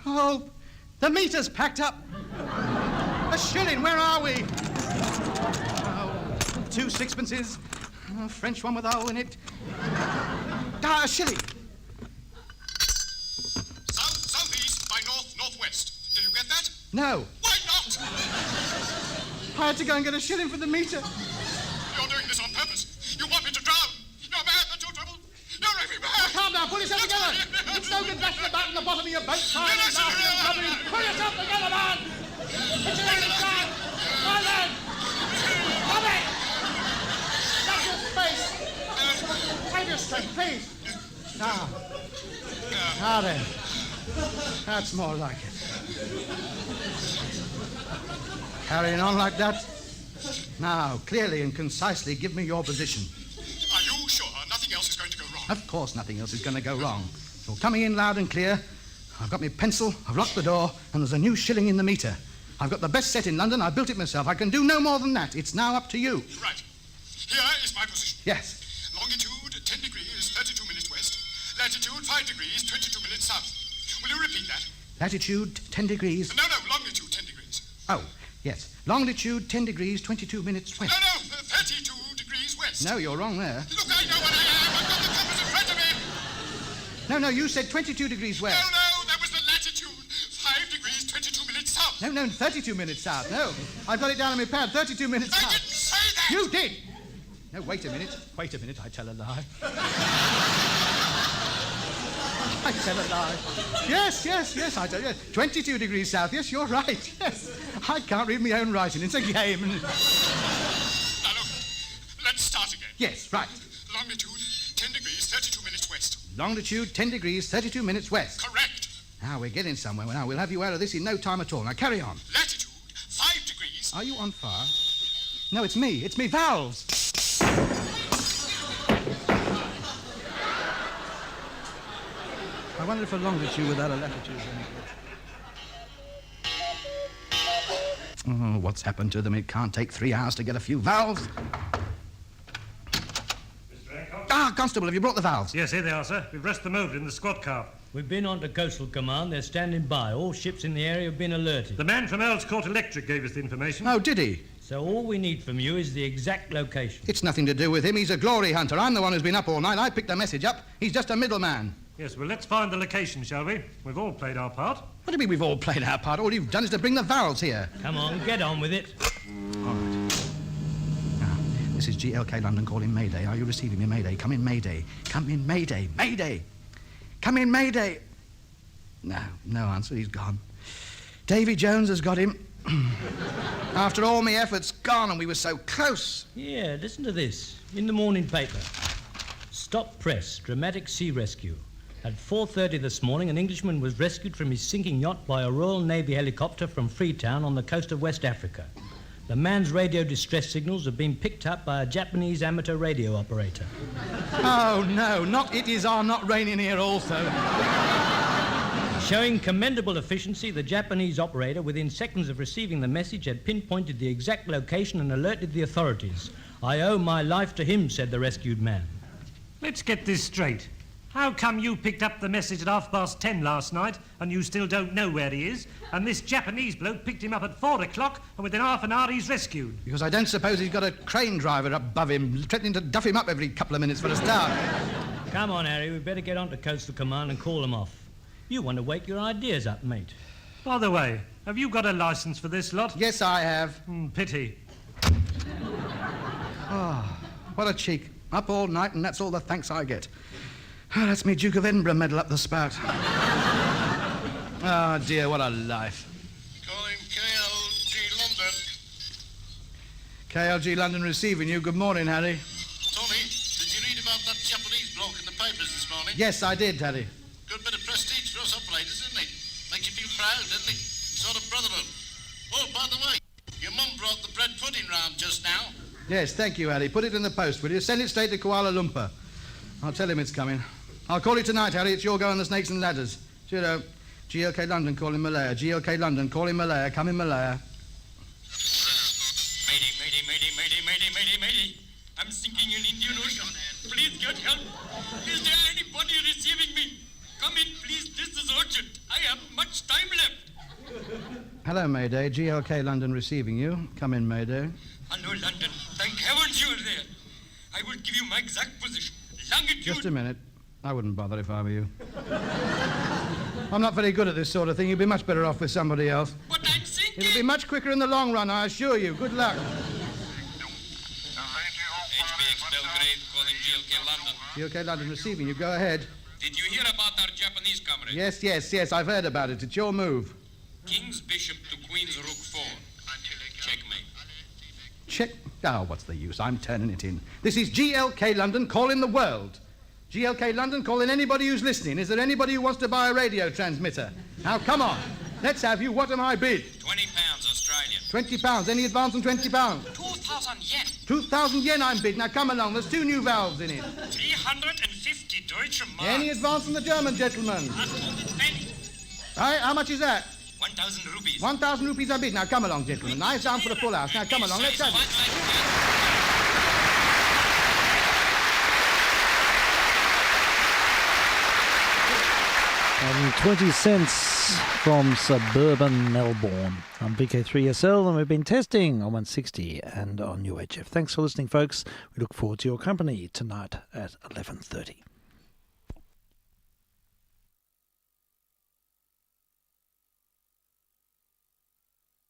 Oh, the meter's packed up. A shilling, where are we? Oh, 2 sixpences. A French one with a hole in it. A shilling. Southeast by northwest. Did you get that? No. Why not? I had to go and get a shilling for the meter. You're doing this on purpose. You want me to drown. You're mad, that's your trouble. You're every man. Calm down, pull yourself together. It's no good bashing about in the bottom of your boat. Pull yourself together, man. It's your only chance. Come on. Come in. That's your space. Save your strength, please. Now then. That's more like it. Carrying on like that, Now, clearly and concisely, give me your position. Are you sure nothing else is going to go wrong? Of course nothing else is going to go wrong. You're coming in loud and clear. I've got my pencil, I've locked the door, and there's a new shilling in the meter. I've got the best set in London, I built it myself. I can do no more than that. It's now up to you. Right. Here is my position. Yes. Longitude 10 degrees, 32 minutes west. Latitude 5 degrees, 22 minutes south. Will you repeat that? Latitude 10 degrees. No, longitude 10 degrees. Oh, yes. Longitude 10 degrees, 22 minutes west. No, 32 degrees west. No, you're wrong there. Look, I know what I am. I've got the compass in front of me. No, you said 22 degrees west. No, that was the latitude. 5 degrees, 22 minutes south. No, 32 minutes south. No, I've got it down on my pad. 32 minutes south. I didn't say that. You did. No, wait a minute. I tell a lie. I tell a lie. Yes, I tell you. 22 degrees south. Yes, you're right. Yes. I can't read my own writing. It's a game. Now, look, let's start again. Yes, right. Longitude 10 degrees, 32 minutes west. Longitude 10 degrees, 32 minutes west. Correct. Now, we're getting somewhere. Now, we'll have you out of this in no time at all. Now, carry on. Latitude 5 degrees. Are you on fire? No, it's me. It's me valves. I wonder if a longitude without a latitude is any good. Oh, what's happened to them? It can't take 3 hours to get a few valves. Constable, have you brought the valves? Yes, here they are, sir. We've rested them over in the squad car. We've been on to Coastal Command. They're standing by. All ships in the area have been alerted. The man from Earl's Court Electric gave us the information. Oh, did he? So all we need from you is the exact location. It's nothing to do with him. He's a glory hunter. I'm the one who's been up all night. I picked the message up. He's just a middleman. Yes, well, let's find the location, shall we? We've all played our part. What do you mean we've all played our part? All you've done is to bring the valves here. Come on, get on with it. All right. Now, this is GLK London calling Mayday. Are you receiving me, Mayday? Come in, Mayday. Come in, Mayday. Mayday. Come in, Mayday. No answer. He's gone. Davy Jones has got him. After all my efforts, gone, and we were so close. Yeah, listen to this. In the morning paper. Stop press. Dramatic sea rescue. At 4:30 this morning, an Englishman was rescued from his sinking yacht by a Royal Navy helicopter from Freetown on the coast of West Africa. The man's radio distress signals have been picked up by a Japanese amateur radio operator. Oh, no, not it is not raining here also. Showing commendable efficiency, the Japanese operator, within seconds of receiving the message, had pinpointed the exact location and alerted the authorities. I owe my life to him, said the rescued man. Let's get this straight. How come you picked up the message at 10:30 last night and you still don't know where he is, and this Japanese bloke picked him up at 4 o'clock and within half an hour he's rescued? Because I don't suppose he's got a crane driver above him threatening to duff him up every couple of minutes for a start. Come on, Harry, we'd better get on to Coastal Command and call them off. You want to wake your ideas up, mate. By the way, have you got a licence for this lot? Yes, I have. Pity. Oh, what a cheek. Up all night and that's all the thanks I get. Oh, that's me Duke of Edinburgh medal up the spout. Oh, dear, what a life. Calling KLG London. KLG London receiving you. Good morning, Harry. Tony, did you read about that Japanese bloke in the papers this morning? Yes, I did, Harry. Good bit of prestige for us operators, isn't it? Makes you feel proud, doesn't it? Sort of brotherhood. Oh, by the way, your mum brought the bread pudding round just now. Yes, thank you, Harry. Put it in the post, will you? Send it straight to Kuala Lumpur. I'll tell him it's coming. I'll call you tonight, Harry. It's your go on the Snakes and Ladders. Cheerio. GLK London calling Malaya. GLK London calling Malaya. Come in, Malaya. Mayday. I'm sinking in Indian Ocean. Please get help. Is there anybody receiving me? Come in, please. This is urgent. I have much time left. Hello, Mayday. GLK London receiving you. Come in, Mayday. Hello, London. Thank heavens you are there. I will give you my exact position. Longitude. Just a minute. I wouldn't bother if I were you. I'm not very good at this sort of thing. You'd be much better off with somebody else. But I'm sinking. It'll be much quicker in the long run, I assure you. Good luck. HBX Belgrade calling GLK London. GLK London receiving you. Go ahead. Did you hear about our Japanese comrade? Yes. I've heard about it. It's your move. King's Bishop to Queen's Rook 4. Checkmate. Check. Oh, what's the use? I'm turning it in. This is GLK London calling the world. GLK London calling anybody who's listening. Is there anybody who wants to buy a radio transmitter? Now, come on. Let's have you. What am I bid? £20 Australian. Australia. £20. Any advance on £20? 2,000 yen. 2,000 yen I'm bid. Now come along. There's 2 new valves in it. 350 Deutsche Mark. Any advance from the German gentleman? 800 penny. Right, how much is that? 1,000 rupees. 1,000 rupees I bid. Now come along, gentlemen. Knives down for the full house. Now come along. Let's have it. And 20 cents from suburban Melbourne. I'm vk3sl, and we've been testing on 160 and on UHF. Thanks for listening, folks. We look forward to your company tonight at 11:30.